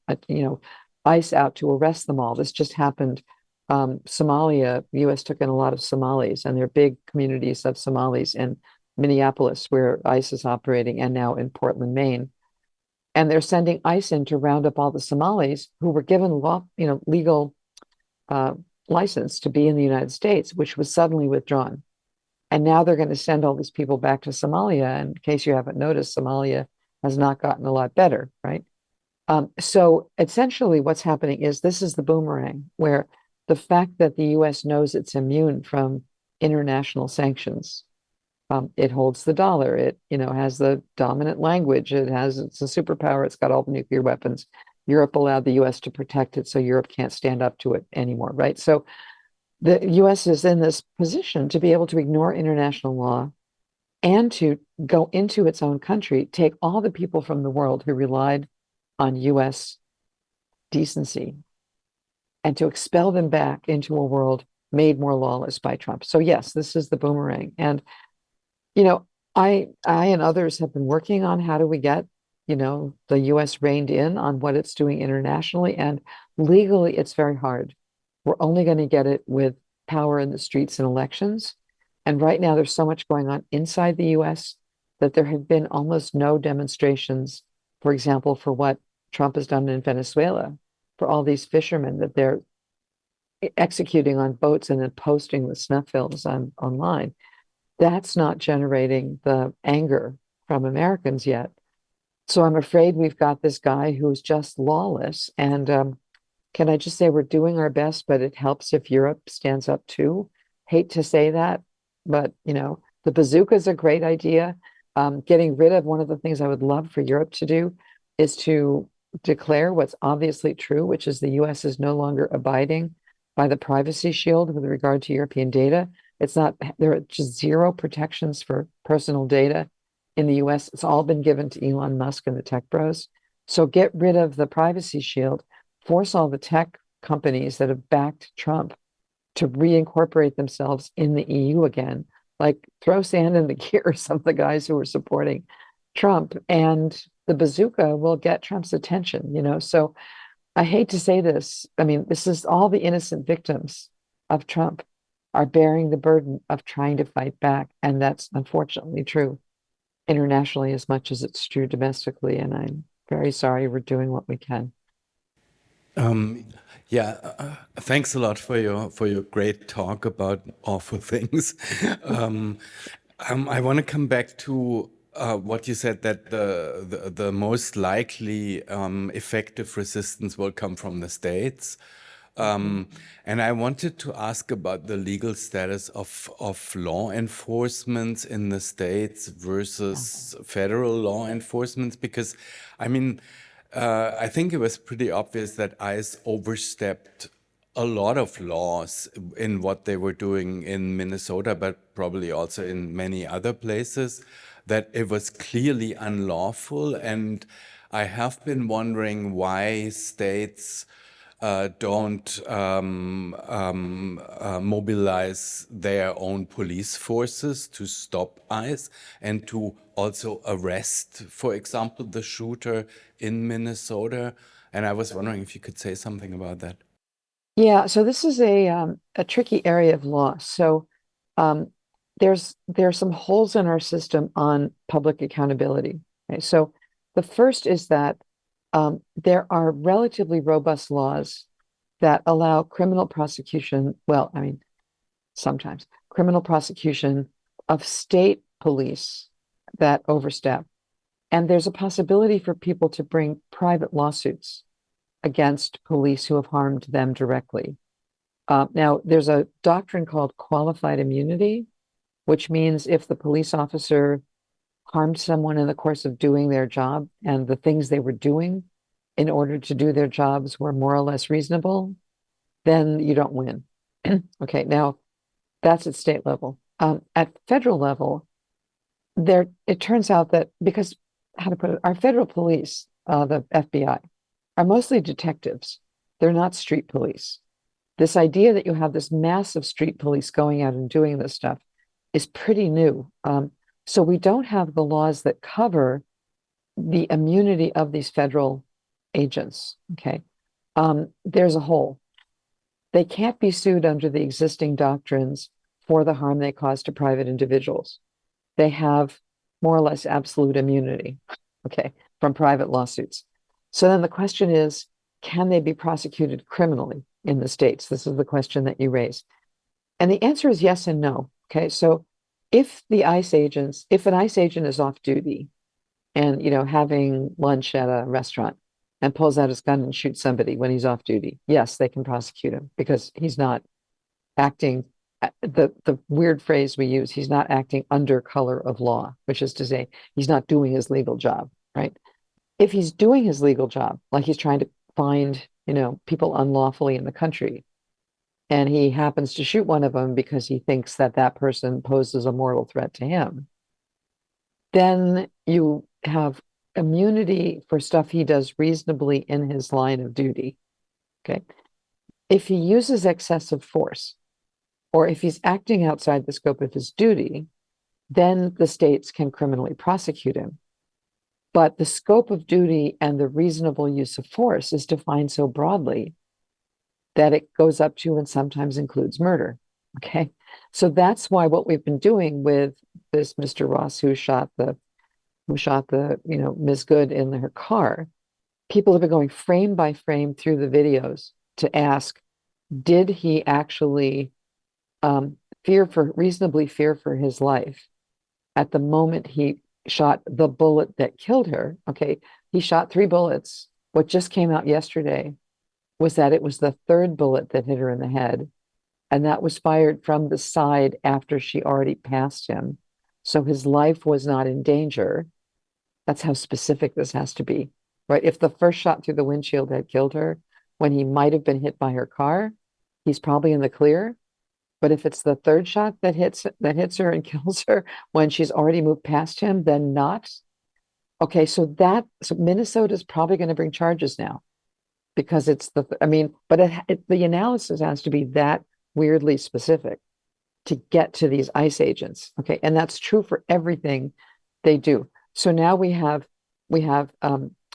ICE out to arrest them all. This just happened. Somalia, the US took in a lot of Somalis, and there are big communities of Somalis in Minneapolis where ICE is operating, and now in Portland, Maine. And they're sending ICE in to round up all the Somalis who were given legal license to be in the United States, which was suddenly withdrawn. And now they're going to send all these people back to Somalia. And in case you haven't noticed, Somalia has not gotten a lot better, right? So essentially what's happening is this is the boomerang, where the fact that the US knows it's immune from international sanctions, it holds the dollar, it has the dominant language, it's a superpower, it's got all the nuclear weapons. Europe allowed the US to protect it, so Europe can't stand up to it anymore, right? So the US is in this position to be able to ignore international law and to go into its own country, take all the people from the world who relied on US decency, and to expel them back into a world made more lawless by Trump. So yes, this is the boomerang. And, I and others have been working on how do we get, the US reined in on what it's doing internationally, and legally it's very hard. We're only going to get it with power in the streets and elections. And right now there's so much going on inside the US that there have been almost no demonstrations, for example, for what Trump has done in Venezuela, for all these fishermen that they're executing on boats and then posting the snuff films online. That's not generating the anger from Americans yet. So I'm afraid we've got this guy who's just lawless. And can I just say we're doing our best, but it helps if Europe stands up too. Hate to say that, but The bazooka is a great idea. Getting rid of one of the things I would love for Europe to do is to declare what's obviously true, which is the US is no longer abiding by the privacy shield with regard to European data. It's not, there are just zero protections for personal data in the US. It's all been given to Elon Musk and the tech bros. So get rid of the privacy shield, force all the tech companies that have backed Trump to reincorporate themselves in the EU again. Like throw sand in the gears of the guys who are supporting Trump, and the bazooka will get Trump's attention, you know. So I hate to say this. I mean, this is all the innocent victims of Trump are bearing the burden of trying to fight back. And that's unfortunately true internationally as much as it's true domestically. And I'm very sorry we're doing what we can. Thanks a lot for your great talk about awful things. I want to come back to what you said, that the most likely effective resistance will come from the states. And I wanted to ask about the legal status of law enforcement in the states versus federal law enforcement, because I mean, I think it was pretty obvious that ICE overstepped a lot of laws in what they were doing in Minnesota, but probably also in many other places, that it was clearly unlawful. And I have been wondering why states don't mobilize their own police forces to stop ICE and to also arrest, for example, the shooter in Minnesota. And I was wondering if you could say something about that. Yeah, so this is a tricky area of law. So um, there are some holes in our system on public accountability. Okay? So the first is that there are relatively robust laws that allow criminal prosecution. Well, I mean, sometimes criminal prosecution of state police that overstep. And there's a possibility for people to bring private lawsuits against police who have harmed them directly. Now, there's a doctrine called qualified immunity, which means if the police officer harmed someone in the course of doing their job and the things they were doing in order to do their jobs were more or less reasonable, then you don't win. Okay, now that's at state level. At federal level, it turns out that because, how to put it, our federal police, the FBI, are mostly detectives. They're not street police. This idea that you have this massive street police going out and doing this stuff is pretty new. So we don't have the laws that cover the immunity of these federal agents. Okay. There's a hole. They can't be sued under the existing doctrines for the harm they cause to private individuals. They have more or less absolute immunity, okay, from private lawsuits. So then the question is, can they be prosecuted criminally in the states? This is the question that you raise. And the answer is yes and no. Okay, so if an ICE agent is off duty and, you know, having lunch at a restaurant and pulls out his gun and shoots somebody when he's off duty, yes, they can prosecute him because he's not acting, the weird phrase we use, he's not acting under color of law, which is to say he's not doing his legal job, right? If he's doing his legal job, like he's trying to find, you know, people unlawfully in the country, and he happens to shoot one of them because he thinks that that person poses a mortal threat to him, then you have immunity for stuff he does reasonably in his line of duty. Okay. If he uses excessive force, or if he's acting outside the scope of his duty, then the states can criminally prosecute him. But the scope of duty and the reasonable use of force is defined so broadly that it goes up to and sometimes includes murder. Okay. So that's why what we've been doing with this Mr. Ross who shot the you know, Ms. Good in her car, people have been going frame by frame through the videos to ask, did he actually reasonably fear for his life at the moment he shot the bullet that killed her? Okay, he shot 3 bullets. What just came out yesterday was that it was the 3rd bullet that hit her in the head, and that was fired from the side after she already passed him. So his life was not in danger. That's how specific this has to be, right? If the first shot through the windshield had killed her when he might have been hit by her car, he's probably in the clear. But if it's the third shot that hits her and kills her when she's already moved past him, then not. Okay, so Minnesota is probably going to bring charges now because it's the analysis has to be that weirdly specific to get to these ICE agents. Okay, and that's true for everything they do. So now we have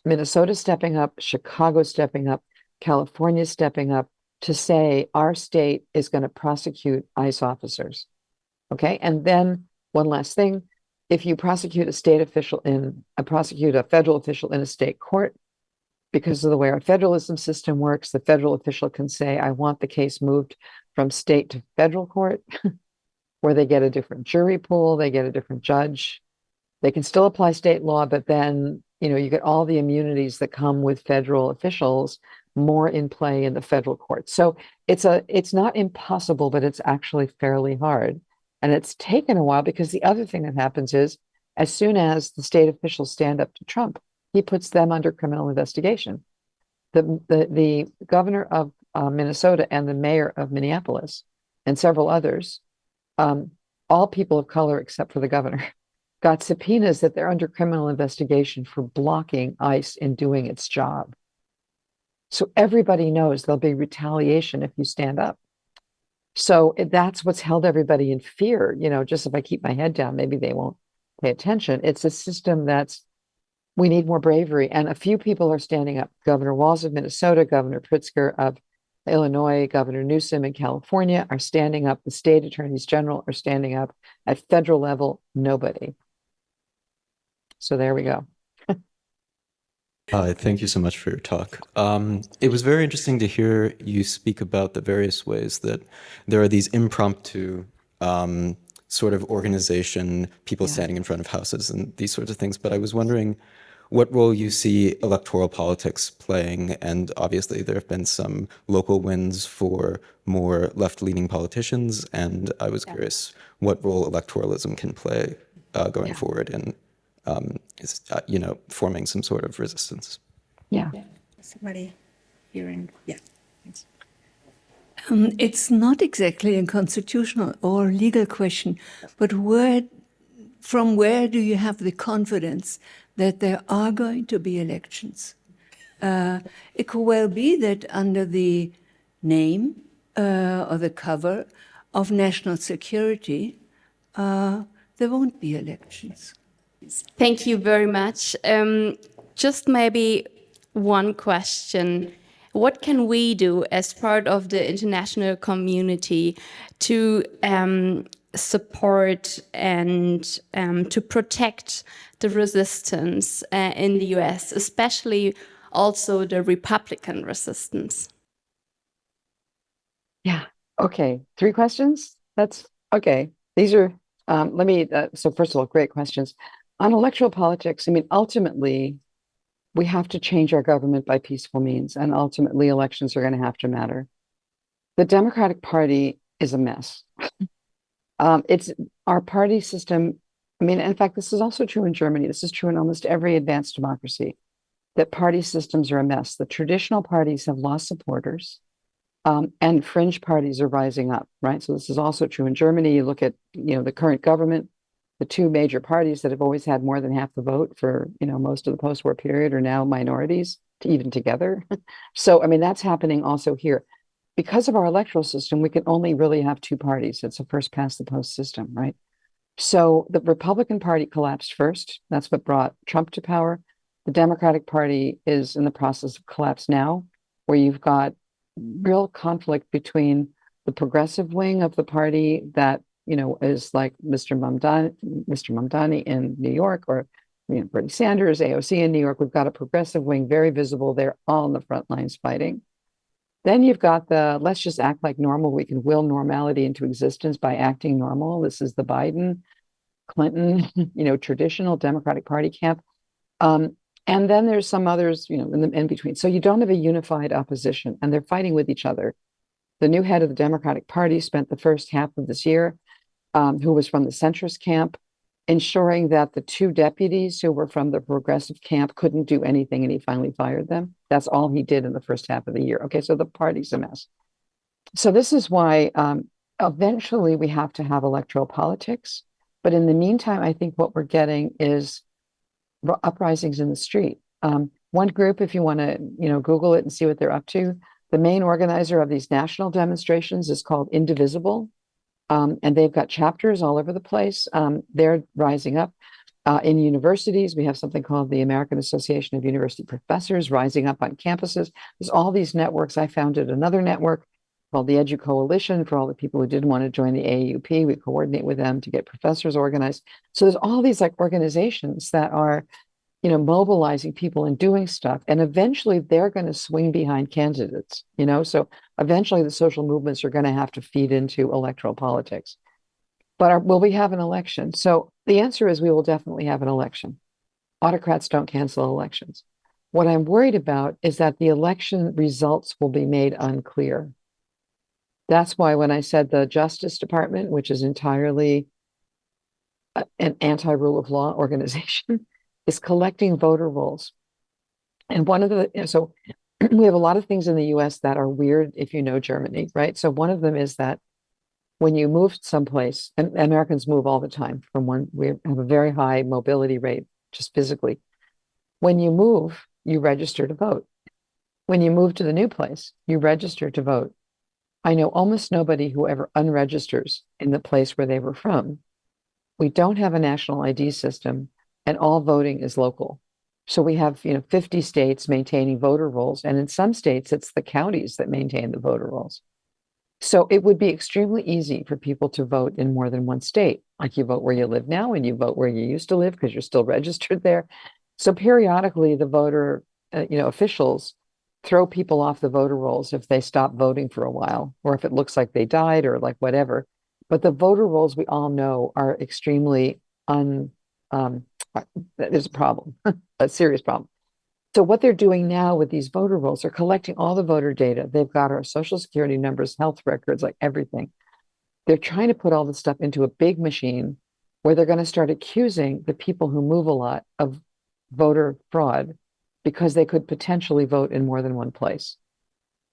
Minnesota stepping up, Chicago stepping up, California stepping up to say our state is going to prosecute ICE officers. Okay, and then one last thing. If you prosecute a federal official in a state court, because of the way our federalism system works, the federal official can say, I want the case moved from state to federal court, where they get a different jury pool, they get a different judge. They can still apply state law, but then, you get all the immunities that come with federal officials more in play in the federal court. So it's not impossible, but it's actually fairly hard. And it's taken a while because the other thing that happens is as soon as the state officials stand up to Trump, he puts them under criminal investigation. The governor of Minnesota and the mayor of Minneapolis and several others, all people of color except for the governor, got subpoenas that they're under criminal investigation for blocking ICE in doing its job. So everybody knows there'll be retaliation if you stand up. So that's what's held everybody in fear. Just if I keep my head down, maybe they won't pay attention. It's a system we need more bravery. And a few people are standing up. Governor Walz of Minnesota, Governor Pritzker of Illinois, Governor Newsom in California are standing up. The state attorneys general are standing up. At federal level, nobody. So there we go. Hi, thank you so much for your talk. It was very interesting to hear you speak about the various ways that there are these impromptu sort of organization, people standing in front of houses and these sorts of things. But I was wondering what role you see electoral politics playing. And obviously there have been some local wins for more left-leaning politicians. And I was curious what role electoralism can play going forward in forming some sort of resistance. Yeah. Somebody here in, thanks. It's not exactly a constitutional or legal question, but from where do you have the confidence that there are going to be elections? It could well be that under the name or the cover of national security, there won't be elections. Thank you very much. Just maybe one question. What can we do as part of the international community to support and to protect the resistance in the US, especially also the Republican resistance? Yeah. Okay. 3 questions. That's okay. These are, so first of all, great questions. On electoral politics, ultimately, we have to change our government by peaceful means, and ultimately elections are going to have to matter. The Democratic Party is a mess. It's our party system. In fact, this is also true in Germany. This is true in almost every advanced democracy, that party systems are a mess. The traditional parties have lost supporters, and fringe parties are rising up, right? So this is also true in Germany. You look at, the current government, the 2 major parties that have always had more than half the vote for, most of the post-war period are now minorities, even together. So, that's happening also here. Because of our electoral system, we can only really have 2 parties. It's a first past the post system, right? So the Republican Party collapsed first. That's what brought Trump to power. The Democratic Party is in the process of collapse now, where you've got real conflict between the progressive wing of the party that is like Mr. Mamdani in New York, or Bernie Sanders, AOC in New York. We've got a progressive wing, very visible. They're all on the front lines fighting. Then you've got the let's just act like normal. We can will normality into existence by acting normal. This is the Biden, Clinton, traditional Democratic Party camp. And then there's some others, in between. So you don't have a unified opposition, and they're fighting with each other. The new head of the Democratic Party spent the first half of this year, who was from the centrist camp, ensuring that the two deputies who were from the progressive camp couldn't do anything, and he finally fired them. That's all he did in the first half of the year. Okay, so the party's a mess. So this is why eventually we have to have electoral politics. But in the meantime, I think what we're getting is uprisings in the street. One group, if you want to, Google it and see what they're up to, the main organizer of these national demonstrations is called Indivisible. And they've got chapters all over the place. They're rising up. In universities, we have something called the American Association of University Professors rising up on campuses. There's all these networks. I founded another network called the Edu Coalition for all the people who didn't want to join the AAUP. We coordinate with them to get professors organized. So there's all these like organizations that are, mobilizing people and doing stuff. And eventually they're going to swing behind candidates, so eventually the social movements are going to have to feed into electoral politics. But will we have an election? So the answer is we will definitely have an election. Autocrats don't cancel elections. What I'm worried about is that the election results will be made unclear. That's why when I said the Justice Department, which is entirely an anti-rule of law organization, is collecting voter rolls. And so we have a lot of things in the US that are weird if you know Germany, right? So one of them is that when you move someplace, and Americans move all the time we have a very high mobility rate, just physically. When you move, you register to vote. When you move to the new place, you register to vote. I know almost nobody who ever unregisters in the place where they were from. We don't have a national ID system, and all voting is local. So we have, 50 states maintaining voter rolls, and in some states, it's the counties that maintain the voter rolls. So it would be extremely easy for people to vote in more than one state. Like you vote where you live now and you vote where you used to live because you're still registered there. So periodically the voter, officials throw people off the voter rolls if they stop voting for a while, or if it looks like they died or like whatever. But the voter rolls we all know are extremely there's a problem, a serious problem. So what they're doing now with these voter rolls, they're collecting all the voter data. They've got our social security numbers, health records, like everything. They're trying to put all this stuff into a big machine where they're going to start accusing the people who move a lot of voter fraud because they could potentially vote in more than one place,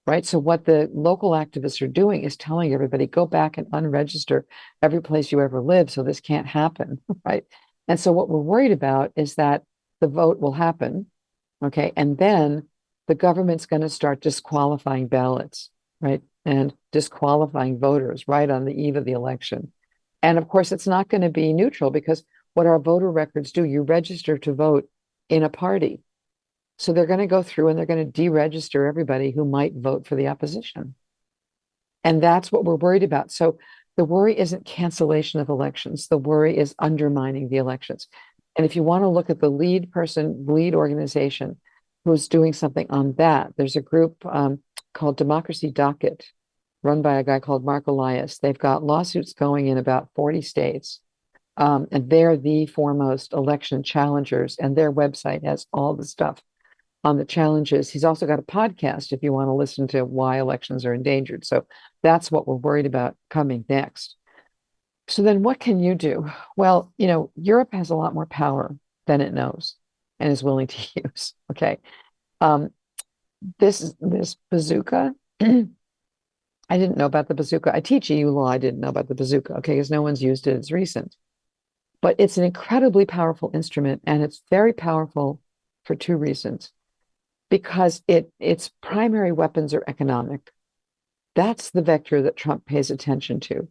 right? So what the local activists are doing is telling everybody, go back and unregister every place you ever lived so this can't happen, right? And so what we're worried about is that the vote will happen, okay? And then the government's going to start disqualifying ballots, right? And disqualifying voters right on the eve of the election. And of course, it's not going to be neutral because what our voter records do, you register to vote in a party. So they're going to go through and they're going to deregister everybody who might vote for the opposition. And that's what we're worried about. So the worry isn't cancellation of elections. The worry is undermining the elections. And if you want to look at the lead organization who's doing something on that, there's a group called Democracy Docket, run by a guy called Mark Elias. They've got lawsuits going in about 40 states. And they're the foremost election challengers, and their website has all the stuff on the challenges. He's also got a podcast if you want to listen to why elections are endangered. So that's what we're worried about coming next. So then what can you do? Well, Europe has a lot more power than it knows and is willing to use. Okay. This bazooka, I didn't know about the bazooka. I teach EU law. I didn't know about the bazooka. Okay. Because no one's used it. It's recent. But it's an incredibly powerful instrument, and it's very powerful for two reasons. Because its primary weapons are economic. That's the vector that Trump pays attention to.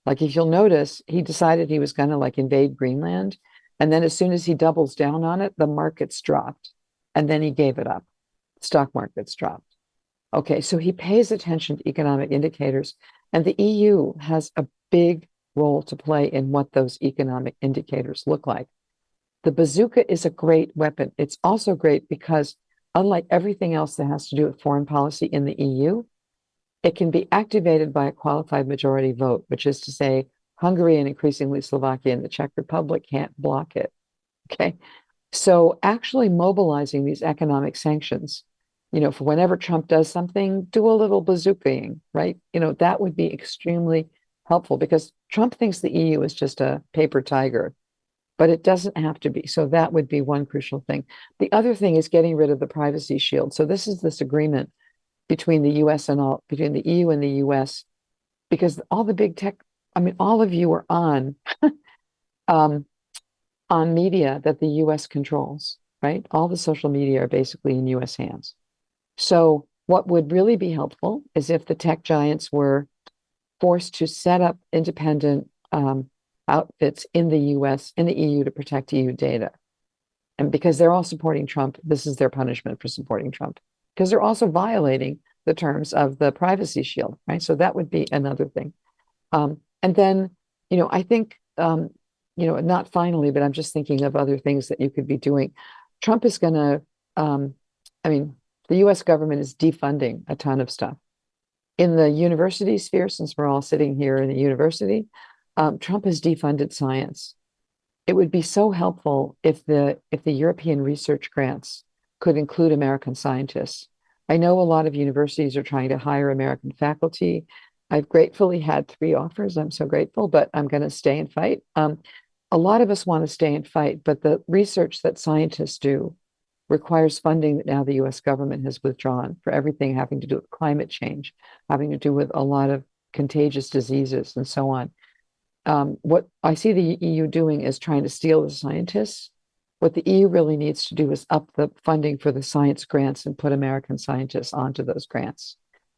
Like if you'll notice, he decided he was going to invade Greenland. And then as soon as he doubles down on it, the markets dropped. And then he gave it up. Stock markets dropped. Okay, so he pays attention to economic indicators. And the EU has a big role to play in what those economic indicators look like. The bazooka is a great weapon. It's also great because unlike everything else that has to do with foreign policy in the EU, it can be activated by a qualified majority vote, which is to say Hungary and increasingly Slovakia and the Czech Republic can't block it, okay? So actually mobilizing these economic sanctions, for whenever Trump does something, do a little bazookaing, right? That would be extremely helpful because Trump thinks the EU is just a paper tiger. but it doesn't have to be. So that would be one crucial thing. The other thing is getting rid of the privacy shield. So this is this agreement between the US and between the EU and the US, because all the big tech, I mean, all of you are on media that the US controls, right? All the social media are basically in US hands. So what would really be helpful is if the tech giants were forced to set up independent outfits in the US, in the EU to protect EU data. And because they're all supporting Trump, this is their punishment for supporting Trump, because they're also violating the terms of the privacy shield, right? So that would be another thing. And then, I think, not finally, but I'm just thinking of other things that you could be doing. Trump is going to, the US government is defunding a ton of stuff. In the university sphere, since we're all sitting here in the university, Trump has defunded science. It would be so helpful if the European research grants could include American scientists. I know a lot of universities are trying to hire American faculty. I've gratefully had 3 offers. I'm so grateful, but I'm going to stay and fight. A lot of us want to stay and fight, but the research that scientists do requires funding that now the US government has withdrawn for everything having to do with climate change, having to do with a lot of contagious diseases and so on. What I see the EU doing is trying to steal the scientists. What the EU really needs to do is up the funding for the science grants and put American scientists onto those grants.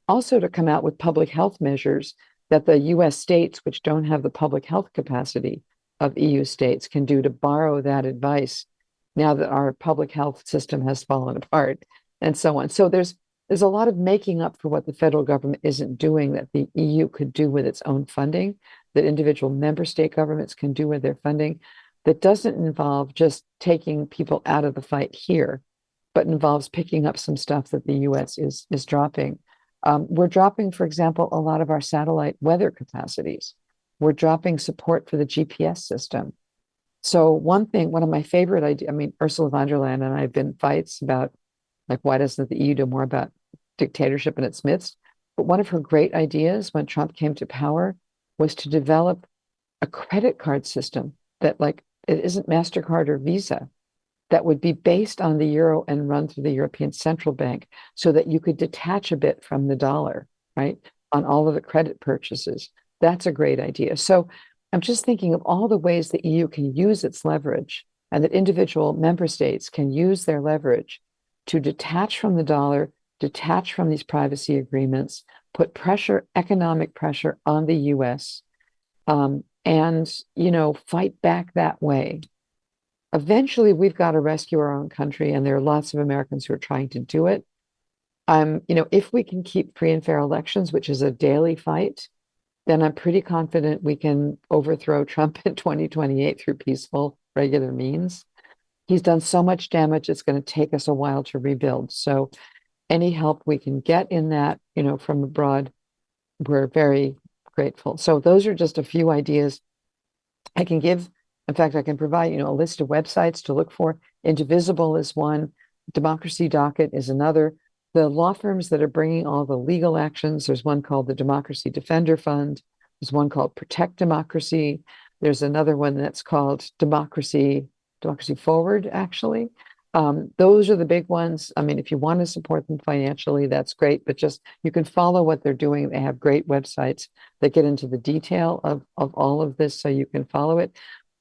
Also to come out with public health measures that the US states, which don't have the public health capacity of EU states, can do to borrow that advice now that our public health system has fallen apart and so on. So there's a lot of making up for what the federal government isn't doing that the EU could do with its own funding, that individual member state governments can do with their funding, that doesn't involve just taking people out of the fight here, but involves picking up some stuff that the US is dropping. We're dropping, for example, a lot of our satellite weather capacities. We're dropping support for the GPS system. So one of my favorite ideas, Ursula von der Leyen and I have been fights about, like, why doesn't the EU do more about dictatorship in its midst? But one of her great ideas when Trump came to power was to develop a credit card system that, like, it isn't MasterCard or Visa, that would be based on the euro and run through the European Central Bank so that you could detach a bit from the dollar, right, on all of the credit purchases. That's a great idea. So I'm just thinking of all the ways the EU can use its leverage and that individual member states can use their leverage to detach from the dollar, detach from these privacy agreements, put pressure, economic pressure on the US, and, fight back that way. Eventually, we've got to rescue our own country, and there are lots of Americans who are trying to do it. If we can keep free and fair elections, which is a daily fight, then I'm pretty confident we can overthrow Trump in 2028 through peaceful, regular means. He's done so much damage, it's going to take us a while to rebuild. So any help we can get in that, from abroad, we're very grateful. So those are just a few ideas I can give. In fact, I can provide, a list of websites to look for. Indivisible is one. Democracy Docket is another. The law firms that are bringing all the legal actions, there's one called the Democracy Defender Fund. There's one called Protect Democracy. There's another one that's called Democracy Forward, actually. Those are the big ones. If you want to support them financially, that's great, but just you can follow what they're doing. They have great websites that get into the detail of all of this, so you can follow it.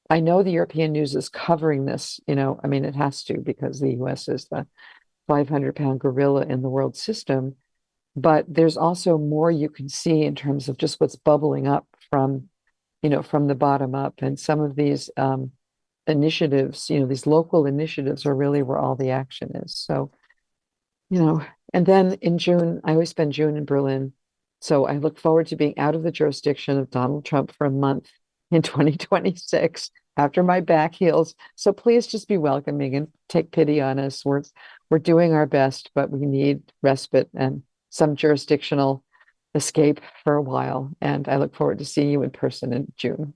I know the European news is covering this, it has to, because the US is the 500-pound gorilla in the world system. But there's also more you can see in terms of just what's bubbling up from the bottom up. And some of these initiatives, these local initiatives are really where all the action is. So, and then in June, I always spend June in Berlin. So I look forward to being out of the jurisdiction of Donald Trump for a month in 2026 after my back heals. So please just be welcoming and take pity on us. We're doing our best, but we need respite and some jurisdictional escape for a while. And I look forward to seeing you in person in June.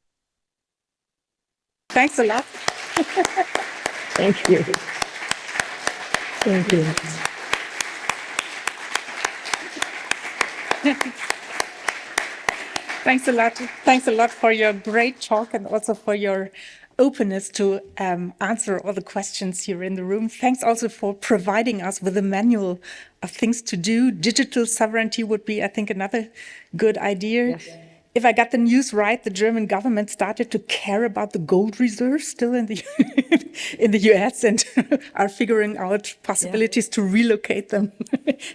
Thanks a lot. Thank you. Thank you. Thanks a lot. Thanks a lot for your great talk and also for your openness to answer all the questions here in the room. Thanks also for providing us with a manual of things to do. Digital sovereignty would be, I think, another good idea. Yes. If I got the news right, the German government started to care about the gold reserves still in the in the US and are figuring out possibilities to relocate them.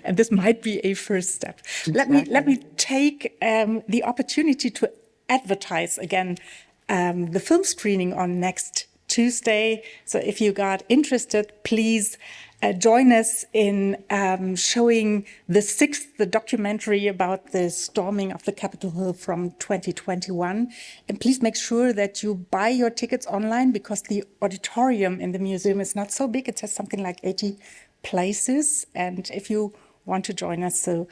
And this might be a first step. Let me take the opportunity to advertise again the film screening on next Tuesday. So if you got interested, please join us in showing The Sixth, the documentary about the storming of the Capitol Hill from 2021. And please make sure that you buy your tickets online, because the auditorium in the museum is not so big. It has something like 80 places. And if you want to join us, so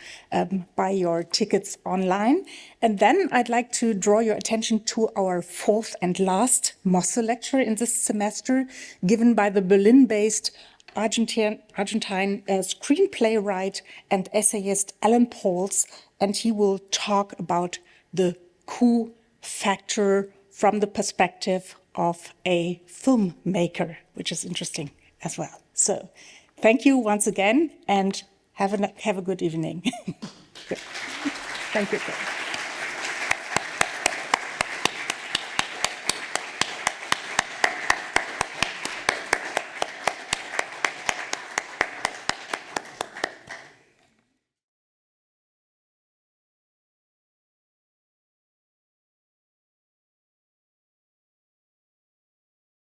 buy your tickets online. And then I'd like to draw your attention to our fourth and last Mosse-Lecture in this semester, given by the Berlin-based Argentine screenplaywright and essayist Alan Pauls, and he will talk about the coup factor from the perspective of a filmmaker, which is interesting as well. So thank you once again, and have a good evening. Thank you.